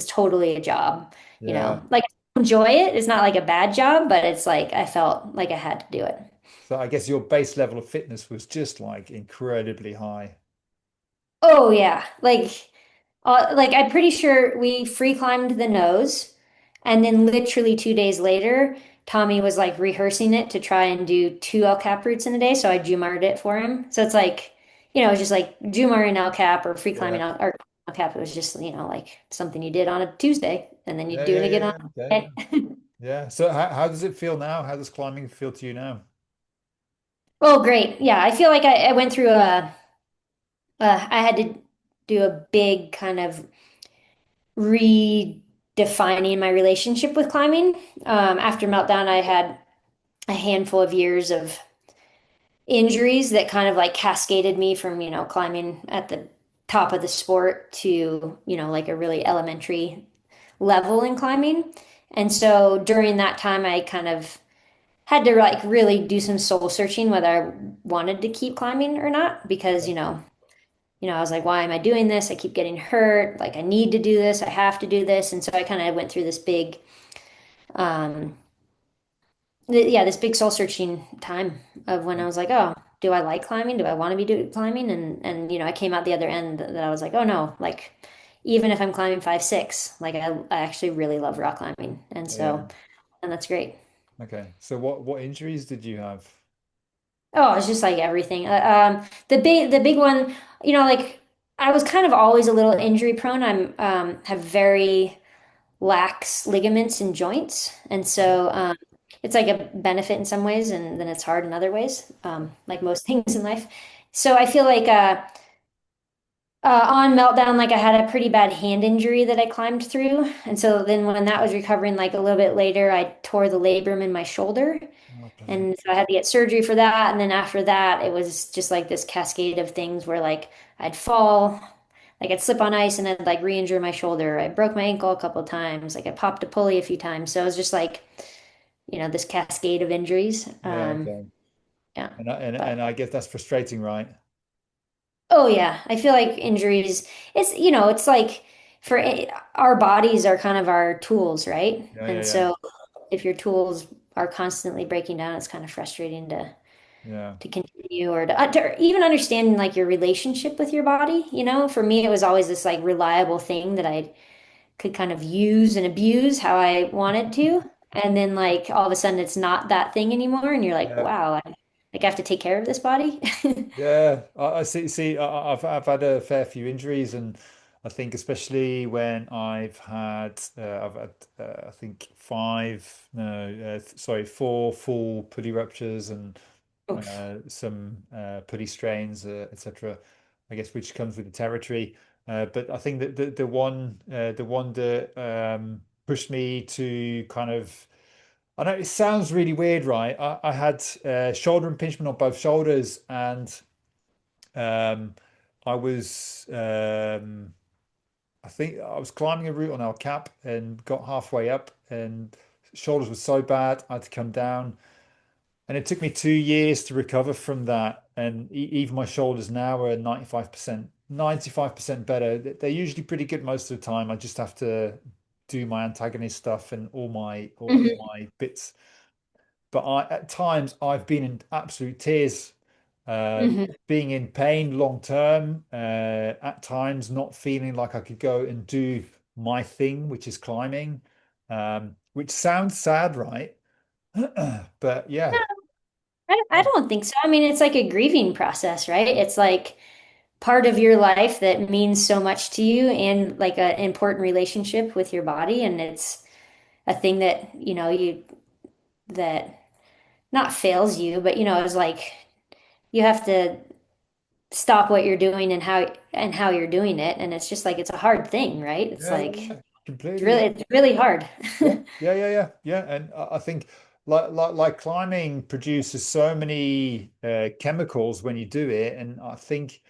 totally a job, you yeah. know. Like I enjoy it. It's not like a bad job, but it's like I felt like I had to do it. So I guess your base level of fitness was just like incredibly high. Oh yeah. Like I'm pretty sure we free climbed the nose, and then literally 2 days later, Tommy was like rehearsing it to try and do two El Cap routes in a day. So I Jumarred it for him. So it's like, it's just like Jumar and El Cap or free climbing Yeah, or El Cap. It was just, like something you did on a Tuesday, and then you'd yeah, do yeah, it again yeah, on yeah. Okay, a yeah. Monday. Yeah. So how does it feel now? How does climbing feel to you now? Oh, great. Yeah, I feel like I went through I had to do a big kind of redefining my relationship with climbing. After Meltdown, I had a handful of years of injuries that kind of like cascaded me from, climbing at the top of the sport to, like a really elementary level in climbing. And so during that time, I kind of had to like really do some soul searching whether I wanted to keep climbing or not because, I was like, why am I doing this? I keep getting hurt. Like, I need to do this. I have to do this. And so I kind of went through this big, um, yeah, this big soul searching time of when I was like, oh, do I like climbing? Do I want to be climbing? And I came out the other end that I was like, oh no, like even if I'm climbing 5, 6, like I actually really love rock climbing. Yeah. And that's great. Okay. So what injuries did you have? Oh, it's just like everything. The big one, like I was kind of always a little injury prone. Have very lax ligaments and joints. And Okay. so it's like a benefit in some ways, and then it's hard in other ways, like most things in life. So I feel like on Meltdown, like I had a pretty bad hand injury that I climbed through. And so then when that was recovering, like a little bit later, I tore the labrum in my shoulder. Oh, bloody And so I had to get surgery for that. And then after that, it was just like this cascade of things where like I'd fall, like I'd slip on ice and I'd like re-injure my shoulder. I broke my ankle a couple of times. Like I popped a pulley a few times. So it was just like, this cascade of injuries. yeah, okay. Yeah. But And I guess that's frustrating, right? oh yeah, I feel like injuries, it's like our bodies are kind of our tools, right? Yeah, yeah, And yeah. so if your tools are constantly breaking down, it's kind of frustrating Yeah. to continue or to even understand like your relationship with your body. For me, it was always this like reliable thing that I could kind of use and abuse how I wanted to. And then like all of a sudden it's not that thing anymore. And you're like, Yeah. wow, I have to take care of this body. Yeah, I see. I've had a fair few injuries, and I think especially when I've had I think five, no, sorry, four full pulley ruptures and Oof. some pulley strains, etc. I guess which comes with the territory. But I think that the one that pushed me to kind of I know it sounds really weird, right? I had shoulder impingement on both shoulders, and um, I was, I think I was climbing a route on El Cap and got halfway up, and shoulders were so bad I had to come down, and it took me 2 years to recover from that. And even my shoulders now are 95% better. They're usually pretty good most of the time. I just have to do my antagonist stuff and all Mhm. my bits. But at times I've been in absolute tears, Mhm. being in pain long term, at times not feeling like I could go and do my thing, which is climbing, which sounds sad, right? But yeah, I don't think so. I mean, it's like a grieving process, right? It's like part of your life that means so much to you and like an important relationship with your body. And it's a thing that, that not fails you, but it's like you have to stop what you're doing and how you're doing it. And it's just like it's a hard thing, right? It's Yeah, yeah, like yeah. Completely. it's really hard. Yeah, yeah, yeah, yeah, yeah. And I think like climbing produces so many chemicals when you do it, and I think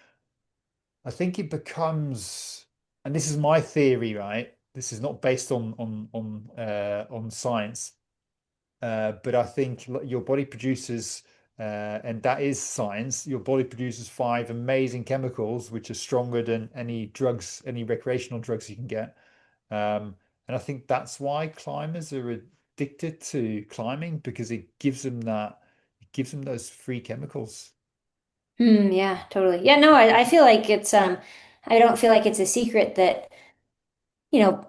it becomes, and this is my theory, right? This is not based on science, but I think your body produces, and that is science. Your body produces five amazing chemicals which are stronger than any drugs, any recreational drugs you can get. And I think that's why climbers are addicted to climbing because it gives them those free chemicals. Yeah, totally. Yeah, no, I feel like I don't feel like it's a secret that,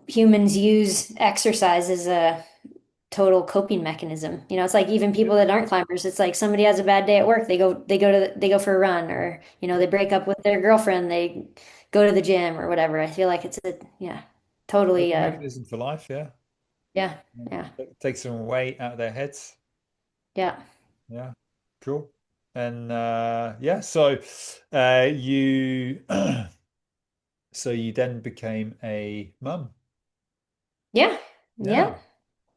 humans use exercise as a total coping mechanism. It's like even people that aren't climbers, it's like somebody has a bad day at work, they go for a run, or, Yeah, they break up with their girlfriend, they go to the gym or whatever. I feel like it's a, yeah, totally, coping mechanism for life. Yeah. yeah, Yeah. yeah, It takes them weight out of their heads. yeah. Yeah. Cool. And yeah, so you so you then became a mum. Yeah, yeah, Yeah.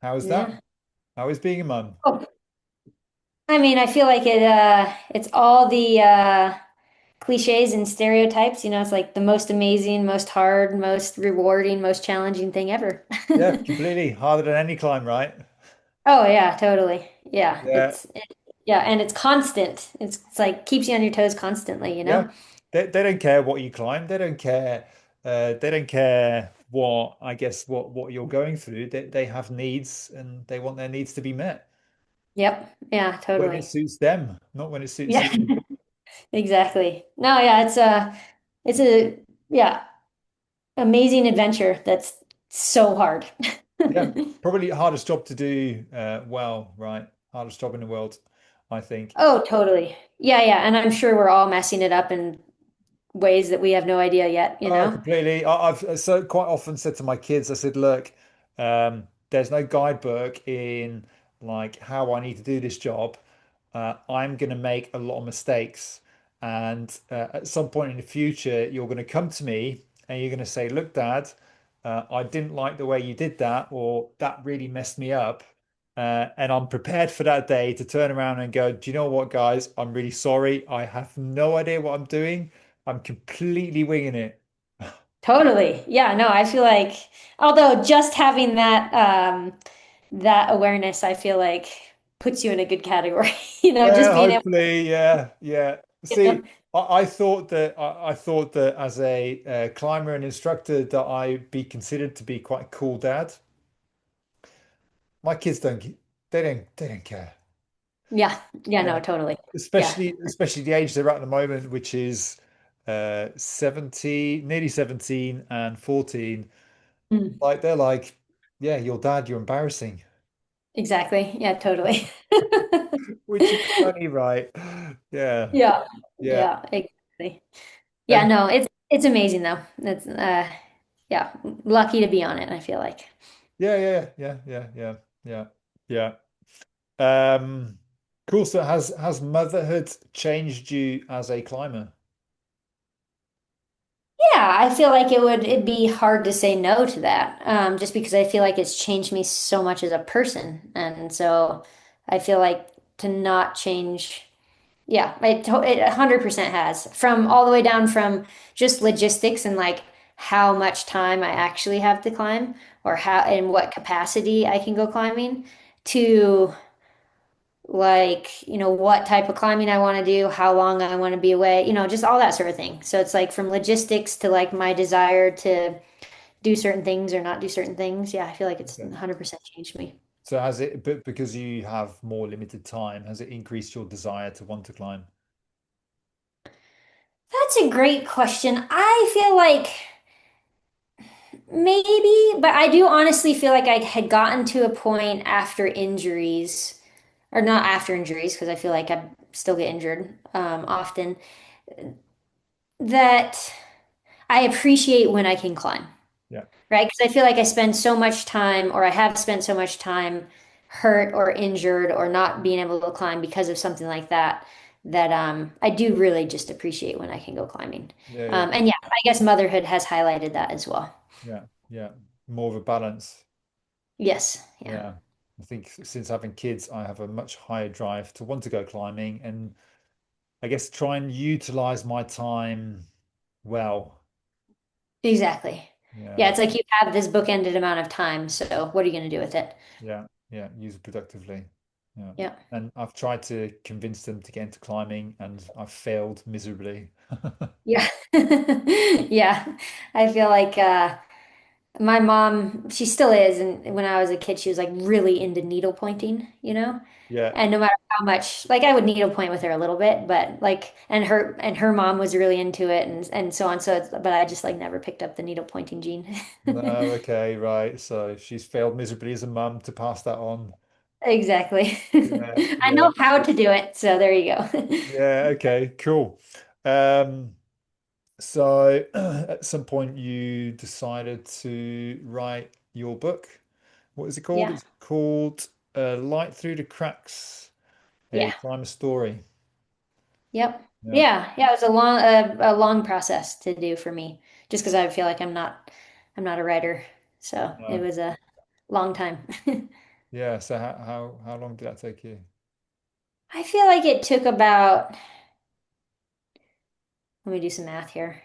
How is that? yeah. How is being a mum? Oh, I mean, I feel like it's all the cliches and stereotypes. It's like the most amazing, most hard, most rewarding, most challenging thing ever. Yeah, completely harder than any climb, right? Oh yeah, totally. Yeah, Yeah. yeah, and it's constant. It's like keeps you on your toes constantly, you Yeah. know? They don't care what you climb. They don't care what I guess what you're going through. They have needs and they want their needs to be met Yep. Yeah, when it totally. suits them, not when it suits Yeah, you. exactly. No, yeah, it's a yeah, amazing adventure that's so hard. Yeah, probably hardest job to do well, right? Hardest job in the world, I think. Oh, totally. Yeah, yeah, and I'm sure we're all messing it up in ways that we have no idea yet, you Oh, know? completely. I've so quite often said to my kids, I said, look, there's no guidebook in like how I need to do this job. I'm going to make a lot of mistakes. And at some point in the future, you're going to come to me and you're going to say, look, Dad, I didn't like the way you did that, or that really messed me up. And I'm prepared for that day to turn around and go, do you know what, guys? I'm really sorry. I have no idea what I'm doing. I'm completely winging it. Totally. Yeah, no, I feel like although just having that awareness, I feel like puts you in a good category, just Yeah, being able, hopefully, yeah, yeah. you know. See, I thought that I thought that as a climber and instructor that I'd be considered to be quite a cool dad. My kids they don't care. Yeah. Yeah, Yeah, no, totally. Yeah. especially the age they're at the moment, which is 17, nearly 17 and 14. Mm, Like they're like, yeah, your dad, you're embarrassing, exactly. Yeah, totally. which is funny, right? Yeah, Yeah. yeah. Yeah, exactly. Yeah, And no, it's amazing though. It's yeah, lucky to be on it, I feel like. yeah, yeah, yeah, yeah, yeah, yeah, yeah. Um, cool. So has motherhood changed you as a climber? Yeah, I feel like it'd be hard to say no to that. Just because I feel like it's changed me so much as a person. And so I feel like to not change, yeah, it 100% has. From all the way down from just logistics and like how much time I actually have to climb or how in what capacity I can go climbing to like, what type of climbing I want to do, how long I want to be away, just all that sort of thing. So it's like from logistics to like my desire to do certain things or not do certain things. Yeah, I feel like it's Okay. 100% changed me. So has it, but because you have more limited time, has it increased your desire to want to climb? That's a great question. I feel like maybe, but I do honestly feel like I had gotten to a point after injuries, or not after injuries, because I feel like I still get injured often, that I appreciate when I can climb. Yeah. Right? Because I feel like I spend so much time, or I have spent so much time hurt or injured or not being able to climb because of something like that, that I do really just appreciate when I can go climbing. Yeah, yeah, And yeah, I guess motherhood has highlighted that as well. yeah, yeah. More of a balance. Yes, yeah. Yeah. I think since having kids, I have a much higher drive to want to go climbing and I guess try and utilize my time well. Exactly. Yeah, Yeah, it's like you have this bookended amount of time, so what are you going to do with it? yeah, yeah. Use it productively. Yeah. Yeah. And I've tried to convince them to get into climbing and I've failed miserably. Yeah. Yeah. I feel like my mom, she still is, and when I was a kid, she was like really into needle pointing, you know? Yeah. And no matter how much, like I would needle point with her a little bit, but like, and her mom was really into it, and so on. So, but I just like never picked up the needle pointing gene. No, okay, right. So she's failed miserably as a mum to pass that on. Exactly. Yeah, I yeah. know how to do it, so there you go. Yeah, okay, cool. Um, so at some point you decided to write your book. What is it called? Yeah. It's called Light Through the Cracks, a Yeah. climber story. Yep. Yeah, Yeah. Yeah. It was a long process to do for me, just because I feel like I'm not a writer, so it no. was a long time. Yeah, so how long did that take you? I feel like it took about, let me do some math here,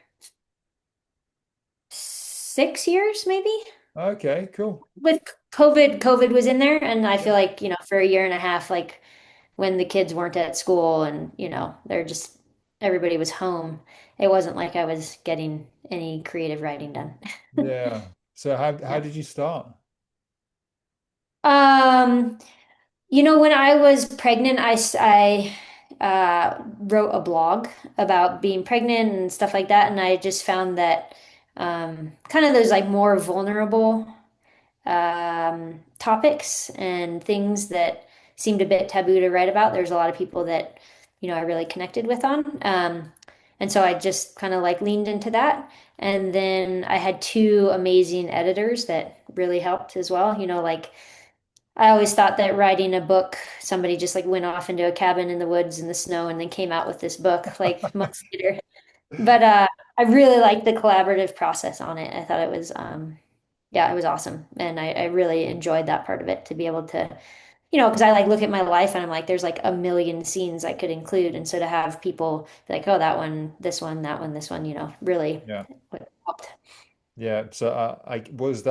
6 years maybe. Okay, cool. With COVID was in there, and I Yeah. feel like, for a year and a half, like when the kids weren't at school and, they're just everybody was home, it wasn't like I was getting any creative writing done. Yeah. So how Yeah. did you start? Um, when I was pregnant, I wrote a blog about being pregnant and stuff like that, and I just found that kind of those like more vulnerable topics and things that seemed a bit taboo to write about. There's a lot of people that, I really connected with on. And so I just kind of like leaned into that. And then I had two amazing editors that really helped as well. Like I always thought that writing a book, somebody just like went off into a cabin in the woods in the snow and then came out with this book like months later. But I really liked the collaborative process on it. I thought it was yeah, it was awesome. And I really enjoyed that part of it to be able to, because I like look at my life and I'm like, there's like a million scenes I could include. And so to have people be like, oh, that one, this one, that one, this one, really Yeah. helped. Yeah. So I was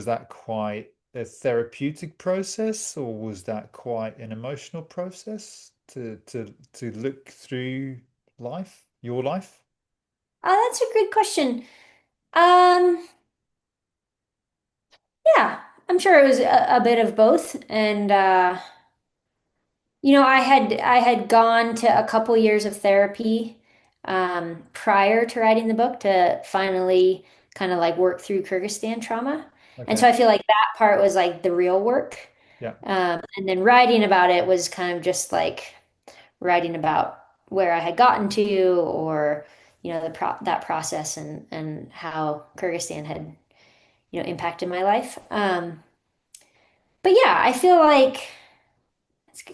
that quite a therapeutic process or was that quite an emotional process to look through life, your life? That's a good question. Um, yeah, I'm sure it was a bit of both. And I had gone to a couple years of therapy prior to writing the book to finally kind of like work through Kyrgyzstan trauma. And Okay. so I feel like that part was like the real work. Yeah. And then writing about it was kind of just like writing about where I had gotten to or, that process and how Kyrgyzstan had, impacted my life. But yeah, I feel like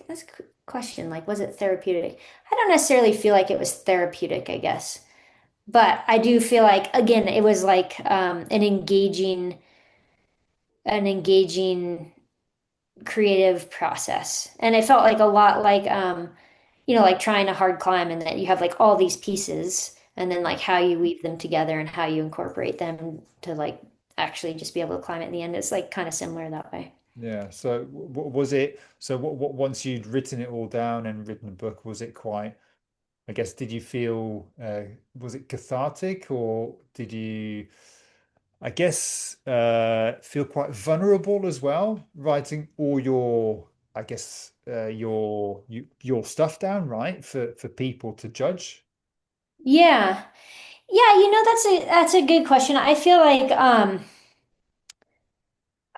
that's a good question. Like, was it therapeutic? I don't necessarily feel like it was therapeutic, I guess. But I do feel like, again, it was like an engaging creative process. And it felt like a lot like, like trying a hard climb and that you have like all these pieces and then like how you weave them together and how you incorporate them to like actually just be able to climb it in the end. It's like kind of similar that way. Yeah. So was it so what once you'd written it all down and written a book, was it quite I guess did you feel was it cathartic or did you I guess feel quite vulnerable as well, writing all your, I guess your stuff down, right, for people to judge. Yeah. Yeah, that's a good question. I feel like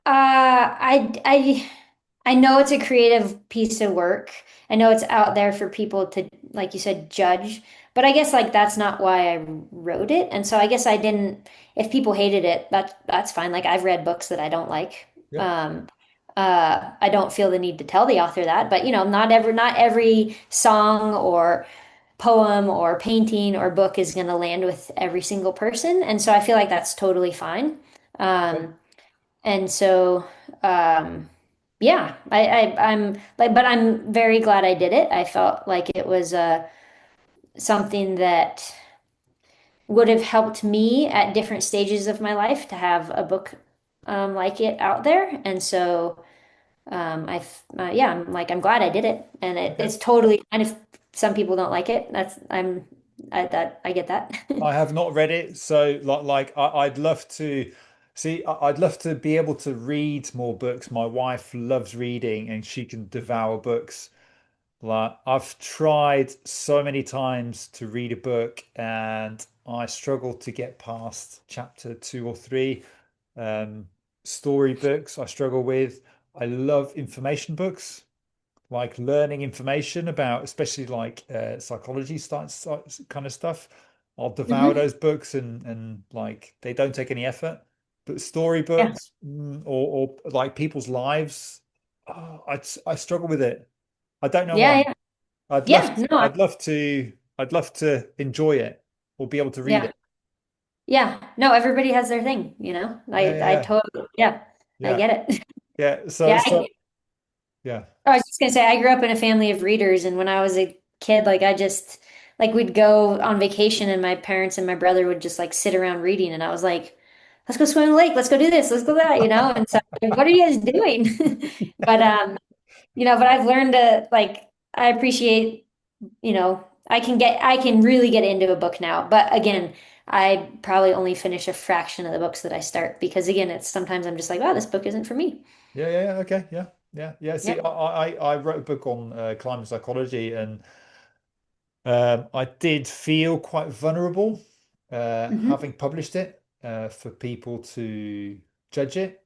I know it's a creative piece of work. I know it's out there for people to, like you said, judge. But I guess like that's not why I wrote it. And so I guess I didn't, if people hated it, that's fine. Like I've read books that I don't like. Yeah. I don't feel the need to tell the author that, but not every song or poem or painting or book is going to land with every single person, and so I feel like that's totally fine. Okay. Um, and so, um, yeah, I'm like, but I'm very glad I did it. I felt like it was something that would have helped me at different stages of my life to have a book like it out there. And so, yeah, I'm glad I did it, and Okay. it's totally fine if some people don't like it. I get that. I have not read it, so I'd love to see. I'd love to be able to read more books. My wife loves reading, and she can devour books. Like I've tried so many times to read a book, and I struggle to get past chapter two or three. Um, Story books I struggle with. I love information books, like learning information about, especially like psychology kind of stuff. I'll devour Hmm. those books, and like they don't take any effort. But story Yeah. books, or like people's lives, oh, I struggle with it. I don't know why. Yeah, yeah. Yeah, no, I'd love to enjoy it or be able to read yeah. it. Yeah. No, everybody has their thing, Yeah, yeah, I yeah, totally, yeah, I yeah, get it. yeah. So, Yeah, so yeah. I was just gonna say I grew up in a family of readers, and when I was a kid, like we'd go on vacation, and my parents and my brother would just like sit around reading, and I was like, "Let's go swim in the lake, let's go do this, let's go that," And so, like, what are you guys doing? But but I've learned to like I appreciate, I can really get into a book now, but again, I probably only finish a fraction of the books that I start because again, it's sometimes I'm just like, "Wow, this book isn't for me." Yeah, yeah, yeah. Okay, yeah, yeah, yeah. See, Yep. I wrote a book on climate psychology, and I did feel quite vulnerable Hmm. having published it for people to judge it.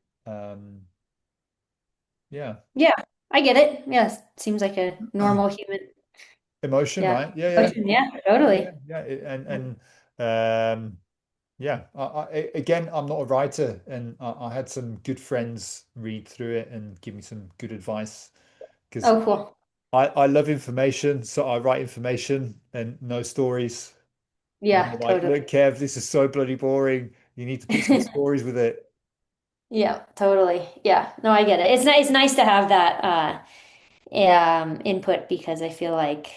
Yeah, Yeah, I get it. Yeah, seems like a normal human. emotion, Yeah. right? Yeah, yeah, Emotion. Yeah, yeah, yeah, totally. yeah. Yeah. Again, I'm not a writer, and I had some good friends read through it and give me some good advice because Oh, cool. I love information, so I write information and no stories. And Yeah, they're like, totally. look, Kev, this is so bloody boring. You need to put some stories with it. Yeah, totally. Yeah. No, I get it. It's nice to have that input because I feel like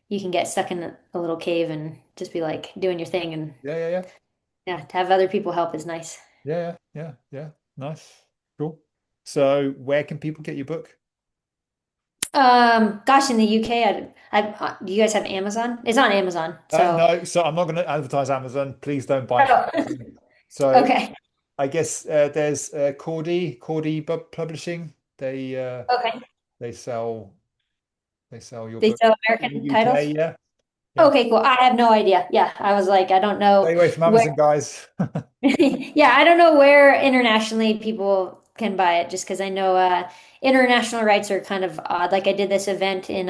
you can get stuck in a little cave and just be like doing your thing, and Yeah, yeah, yeah. yeah, to have other people help is nice. Yeah, yeah, yeah, yeah. Nice. Cool. So where can people get your book? Gosh, in the UK, do you guys have Amazon? It's on Amazon, so. No, so I'm not going to advertise Amazon. Please don't buy it from Oh, Amazon. So okay. I guess there's Publishing. Okay. They sell your They book sell in the American UK. titles? Yeah, yeah. Okay, cool. I have no idea. Yeah, I was like, I don't know Stay away from where. Amazon, guys. Yeah, I don't know where internationally people can buy it just because I know international rights are kind of odd. Like I did this event in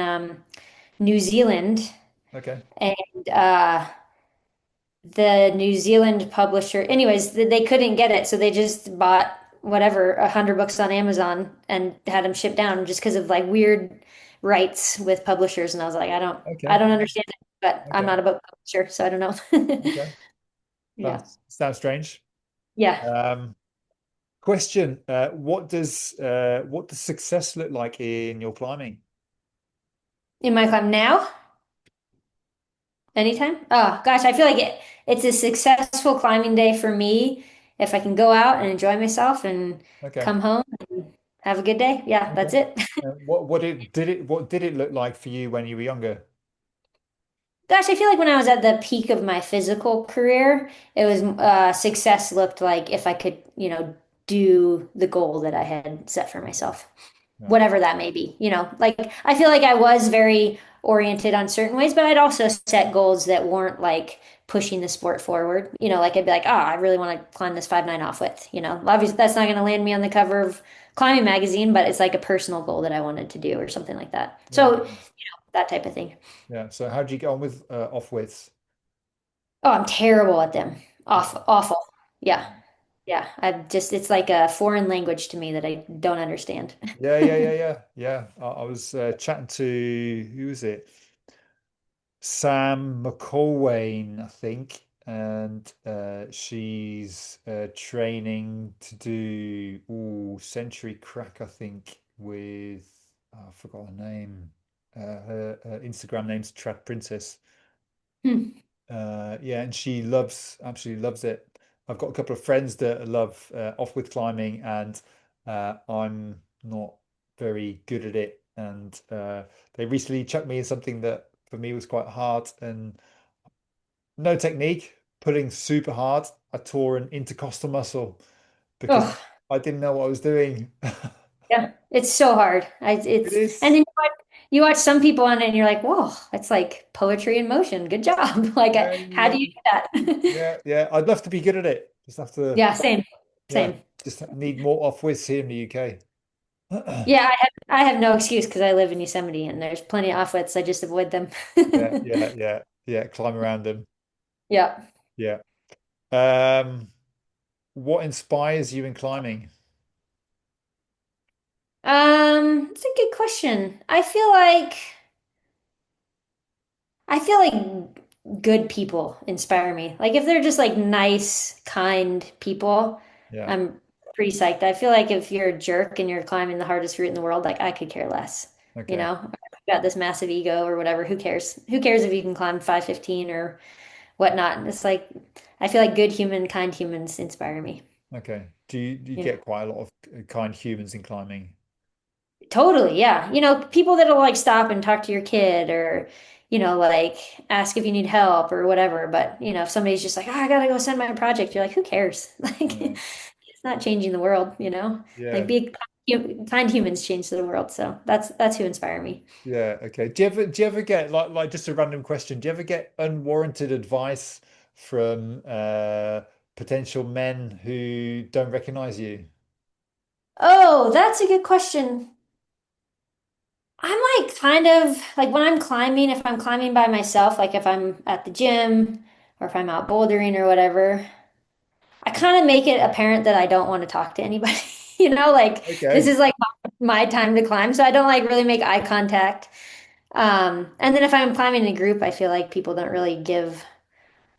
New Zealand, Okay, and the New Zealand publisher, anyways, they couldn't get it, so they just bought whatever 100 books on Amazon and had them shipped down just because of like weird rights with publishers. And I was like, I okay, don't understand it, but I'm okay, not a book publisher, so I don't know. okay. Yeah. Sounds strange. Yeah. Um, Question: what does success look like in your climbing? In my club now? Anytime? Oh gosh, I feel like it's a successful climbing day for me if I can go out and enjoy myself and Okay, come home and have a good day. Yeah, okay. that's it. What did it look like for you when you were younger? Gosh, I feel like when I was at the peak of my physical career, it was success looked like if I could, do the goal that I had set for myself, Yeah, whatever that may be. Like I feel like I was very oriented on certain ways, but I'd also set goals that weren't like pushing the sport forward. Like I'd be like, oh, I really want to climb this 5.9 off width. Obviously that's not going to land me on the cover of climbing magazine, but it's like a personal goal that I wanted to do or something like that. yeah, So that type of thing. yeah. So how did you get on with off widths? Oh, I'm terrible at them. Okay. Awful. Yeah. Yeah, it's like a foreign language to me that I don't understand. I was chatting to who was it? Sam McCallwain, I think, and she's training to do Century Crack, I think, with I forgot her name. Her Instagram name's Trad Princess. Hmm. Yeah, and she absolutely loves it. I've got a couple of friends that love off with climbing, and I'm not very good at it. And they recently chucked me in something that for me was quite hard and no technique, pulling super hard. I tore an intercostal muscle because Oh, I didn't know what I was doing. yeah, it's so hard. It And is. then you watch some people on it and you're like, whoa, it's like poetry in motion. Good job. Like, Yeah, how do yeah, you do that? yeah. I'd love to be good at it. Just have to, Yeah, same, yeah, same. just need more off whiz here in the UK. Yeah, I have no excuse because I live in Yosemite and there's plenty of offwits. I just avoid them. Yeah. Climb around them. Yeah. Yeah. Um, what inspires you in climbing? It's a good question. I feel like good people inspire me. Like if they're just like nice, kind people, Yeah. I'm pretty psyched. I feel like if you're a jerk and you're climbing the hardest route in the world, like I could care less. You Okay. know, I've got this massive ego or whatever. Who cares? Who cares if you can climb 515 or whatnot? It's like I feel like good human, kind humans inspire me. Okay. Do you You know? get quite a lot of kind humans in climbing? Totally, yeah. People that'll like stop and talk to your kid or, like ask if you need help or whatever. But, if somebody's just like, oh, I gotta go send my project, you're like, who cares? Like, Yeah. it's not changing the world. Like Yeah. be kind humans change the world. So that's who inspire me. Yeah. Okay. Do you ever get like just a random question? Do you ever get unwarranted advice from potential men who don't recognize you? Oh, that's a good question. I'm like kind of like when I'm climbing, if I'm climbing by myself, like if I'm at the gym or if I'm out bouldering or whatever. I kind of make it apparent that I don't want to talk to anybody. Like this Okay. is like my time to climb, so I don't like really make eye contact. And then if I'm climbing in a group, I feel like people don't really give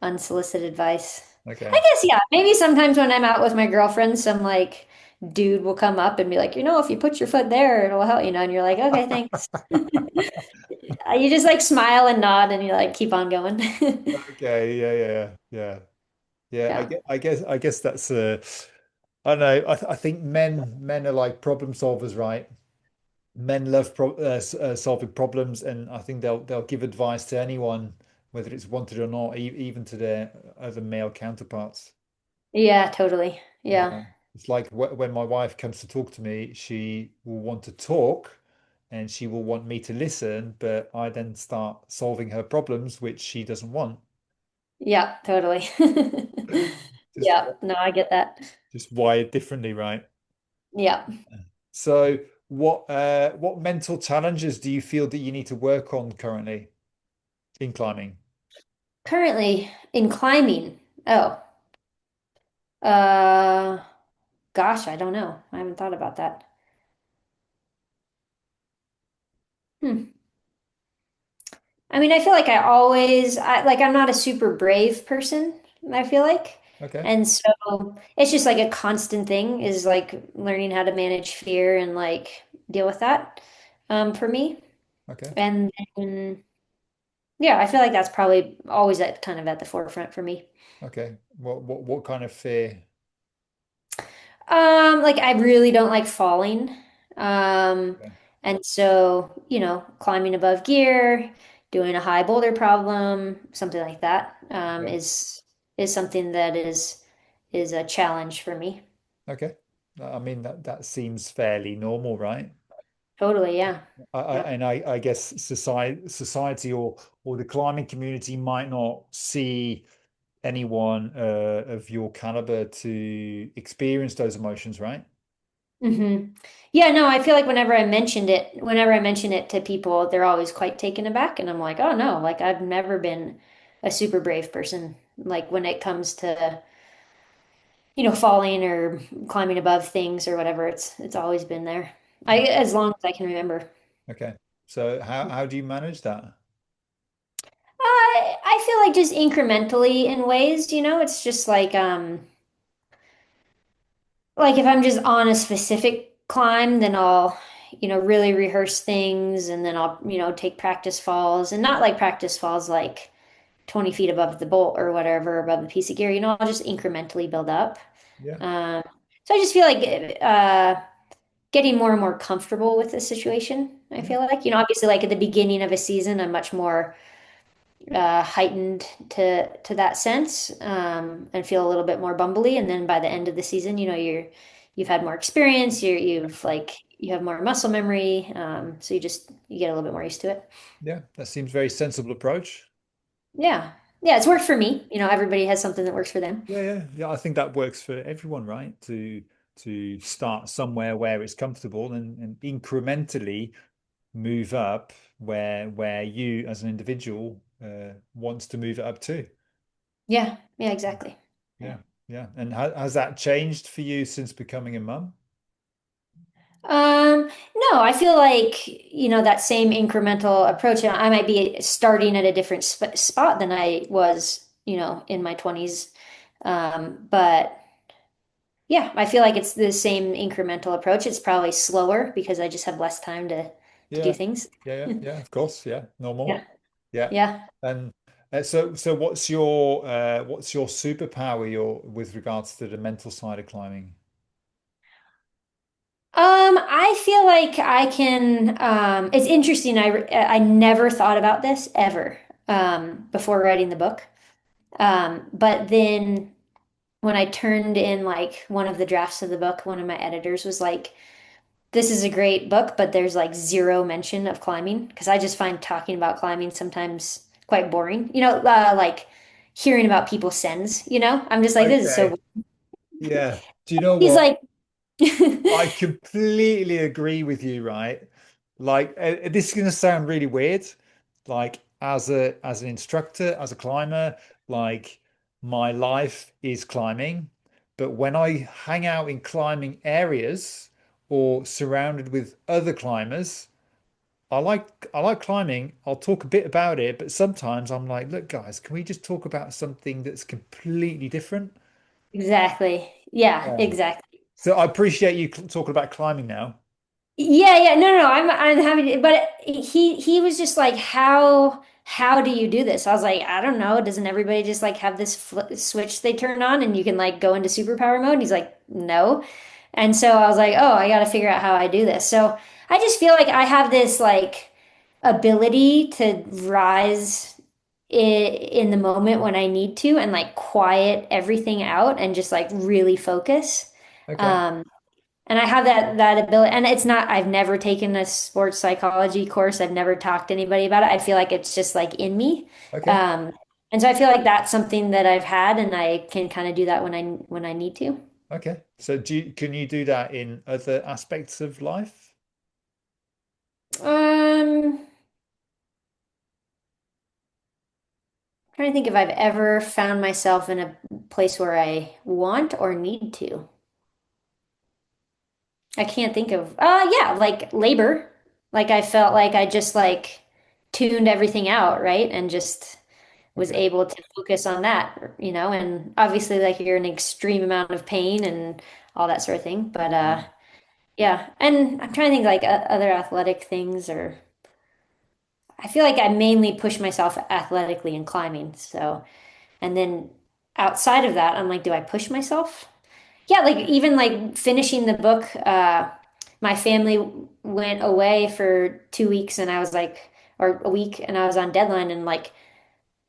unsolicited advice. I Okay. guess yeah, maybe sometimes when I'm out with my girlfriends, some like dude will come up and be like, if you put your foot there, it'll help, and you're like, okay, thanks. You just like smile and nod and you like keep on going. Okay. Yeah. Yeah. Yeah. I guess that's I don't know. I think men are like problem solvers, right? Men love solving problems, and I think they'll give advice to anyone, whether it's wanted or not, even to their other male counterparts. Yeah, totally. Yeah. Yeah, it's like when my wife comes to talk to me, she will want to talk, and she will want me to listen, but I then start solving her problems, which she doesn't want. Yeah, totally. Just Yeah, no, I get that. just wired differently, right? Yeah. So, what mental challenges do you feel that you need to work on currently in climbing? Currently in climbing. Oh, uh, gosh, I don't know. I haven't thought about that. Hmm. I mean, I feel like I'm not a super brave person, I feel like. Okay. And so it's just like a constant thing is like learning how to manage fear and like deal with that, for me. Okay. And then, yeah, I feel like that's probably always at kind of at the forefront for me. Okay. What kind of fear? Like I really don't like falling. Um, Okay. and so, climbing above gear, doing a high boulder problem, something like that, Okay. is something that is a challenge for me. Okay. I mean that seems fairly normal, right? Totally, yeah. Yeah. I guess society or the climbing community might not see anyone of your caliber to experience those emotions, right? Yeah, no, I feel like whenever I mention it to people, they're always quite taken aback. And I'm like, oh no, like I've never been a super brave person. Like when it comes to falling or climbing above things or whatever. It's always been there. As long as I can remember. Okay. So how do you manage that? I feel like just incrementally in ways, it's just like if I'm just on a specific climb, then I'll, really rehearse things and then I'll, take practice falls and not like practice falls like 20 feet above the bolt or whatever, above the piece of gear, I'll just incrementally build up. Yeah. Um, so I just feel like getting more and more comfortable with the situation. I Yeah. feel like, obviously like at the beginning of a season, I'm much more heightened to that sense, and feel a little bit more bumbly. And then by the end of the season, you've had more experience. You have more muscle memory. So you get a little bit more used to it. Yeah. That seems very sensible approach. Yeah, yeah, it's worked for me. Everybody has something that works for them. Yeah, yeah, yeah. I think that works for everyone, right? To start somewhere where it's comfortable and incrementally move up where you as an individual wants to move it up to. Yeah, yeah, exactly. Yeah. Yeah, yeah. And has that changed for you since becoming a mum? No, I feel like, that same incremental approach, and I might be starting at a different spot than I was, in my 20s. But yeah, I feel like it's the same incremental approach. It's probably slower because I just have less time to do Yeah, things. yeah, yeah, yeah. Of course, yeah, normal. Yeah. Yeah. Yeah. And so what's your superpower your with regards to the mental side of climbing? I feel like I can, it's interesting. I never thought about this ever, before writing the book. But then when I turned in like one of the drafts of the book, one of my editors was like, this is a great book, but there's like zero mention of climbing because I just find talking about climbing sometimes quite boring. Like hearing about people's sins, I'm just like, this is so Okay. boring. Yeah. Do you know He's what? like, I completely agree with you, right? Like this is going to sound really weird. Like as an instructor, as a climber, like my life is climbing, but when I hang out in climbing areas or surrounded with other climbers, I like climbing. I'll talk a bit about it, but sometimes I'm like, look, guys, can we just talk about something that's completely different? exactly. Yeah, Yeah. exactly. So I appreciate you talking about climbing now. Yeah, yeah, no, no, no, I'm happy to, but he was just like, how do you do this? I was like, I don't know. Doesn't everybody just like have this fl switch they turn on and you can like go into superpower mode? And he's like, no. And so I was like, oh, I got to figure out how I do this. So I just feel like I have this like ability to rise in the moment when I need to and like quiet everything out and just like really focus. Okay. Um, and I have that ability, and it's not, I've never taken a sports psychology course. I've never talked to anybody about it. I feel like it's just like in me. Okay. Um, and so I feel like that's something that I've had and I can kind of do that when I need to. Okay. So can you do that in other aspects of life? Um, Trying to think if I've ever found myself in a place where I want or need to. I can't think of, yeah, like labor. Like I felt like I just like tuned everything out, right? And just was Okay. able to focus on that, and obviously like you're in an extreme amount of pain and all that sort of thing. But Mm. yeah, and I'm trying to think like other athletic things or I feel like I mainly push myself athletically in climbing. So, and then outside of that, I'm like, do I push myself? Yeah, like even like finishing the book, my family went away for 2 weeks and I was like, or a week and I was on deadline and like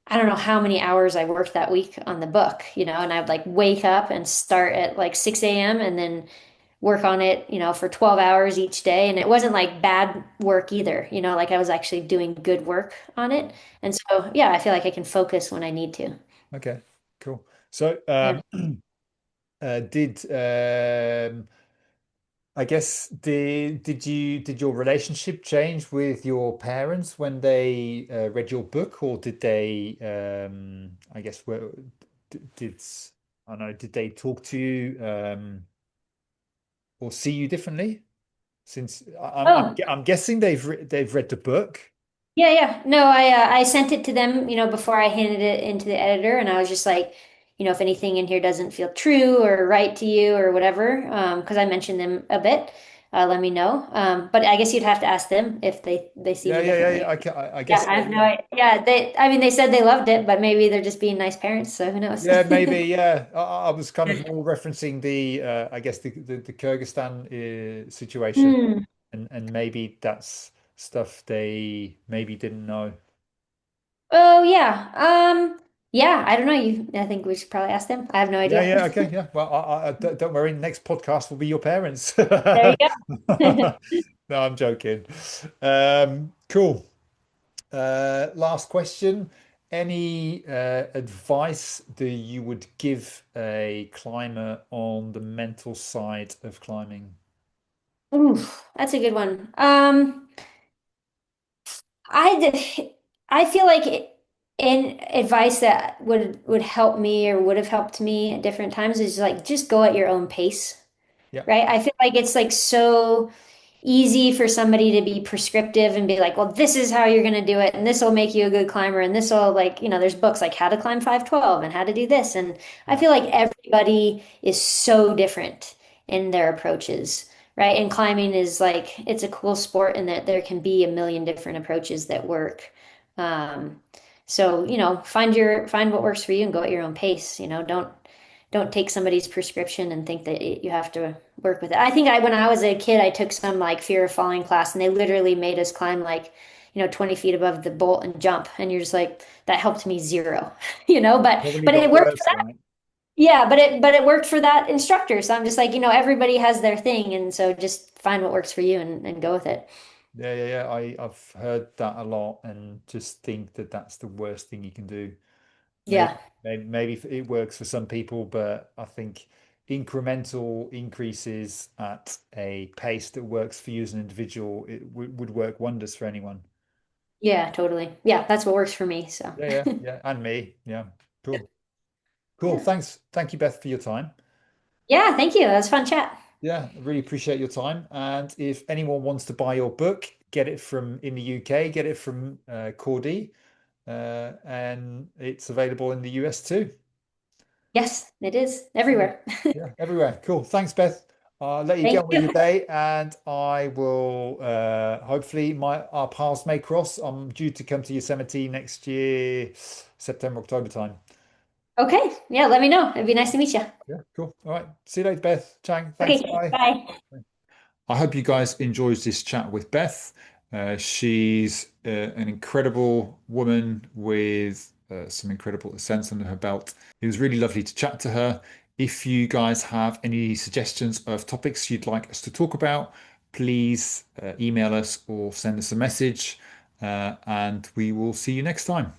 I don't know how many hours I worked that week on the book, and I would like wake up and start at like 6 a.m. and then work on it, for 12 hours each day. And it wasn't like bad work either, like I was actually doing good work on it. And so, yeah, I feel like I can focus when I need to. Okay. Cool. So Yeah. did I guess did your relationship change with your parents when they read your book, or did they I guess did I know, did they talk to you or see you differently? Since Oh, I'm guessing they've read the book. yeah, yeah. No, I sent it to them, before I handed it into the editor, and I was just like, if anything in here doesn't feel true or right to you or whatever, because I mentioned them a bit, let me know. But I guess you'd have to ask them if they see Yeah, me yeah, yeah, yeah. differently. I Yeah, guess I so. have no Yeah, idea. Yeah, I mean, they said they loved it, but maybe they're just being nice parents, so who knows? yeah, maybe. Yeah, I was kind of more referencing the I guess the Kyrgyzstan situation, Hmm. and maybe that's stuff they maybe didn't know. Oh yeah. Yeah, I don't know. I think we should probably ask them. I have no Yeah, idea. yeah, okay, yeah. Well, don't worry. Next podcast will be your parents. There you go. No, I'm joking. Cool. Last question. Any advice that you would give a climber on the mental side of climbing? Oof, that's a good one. I feel like in advice that would help me or would have helped me at different times is like just go at your own pace, Yeah, right? I feel like it's like so easy for somebody to be prescriptive and be like, well, this is how you're going to do it, and this will make you a good climber, and this will like, there's books like How to Climb 512 and how to do this, and I yeah, feel like everybody is so different in their approaches, right? And climbing is like it's a cool sport in that there can be a million different approaches that work. Um, so, find what works for you and go at your own pace. Don't take somebody's prescription and think that you have to work with it. I think when I was a kid, I took some like fear of falling class, and they literally made us climb like, 20 feet above the bolt and jump. And you're just like, that helped me zero, but probably but got it worked for worse, that. right? Yeah, but it worked for that instructor. So I'm just like, everybody has their thing, and so just find what works for you and go with it. Yeah, yeah, yeah. I've heard that a lot, and just think that that's the worst thing you can do. Maybe, Yeah. maybe it works for some people, but I think incremental increases at a pace that works for you as an individual, it would work wonders for anyone. Yeah, totally. Yeah, that's what works for me. So Yeah, yeah, yeah, and me. Yeah, cool, cool. yeah. Thanks, thank you, Beth, for your time. Yeah, thank you. That was a fun chat. Yeah, I really appreciate your time. And if anyone wants to buy your book, get it from in the UK, get it from Cordy, and it's available in the US too. Yes, it is Yeah, everywhere. yeah, everywhere. Cool. Thanks, Beth. I'll let you get Thank on with you. your day, and I will hopefully my our paths may cross. I'm due to come to Yosemite next year, September, October time. Okay. Yeah, let me know. It'd be nice to meet you. Yeah, cool. All right. See you later, Beth. Chang. Thanks. Okay, Bye. bye. I hope you guys enjoyed this chat with Beth. She's an incredible woman with some incredible sense under her belt. It was really lovely to chat to her. If you guys have any suggestions of topics you'd like us to talk about, please email us or send us a message, and we will see you next time.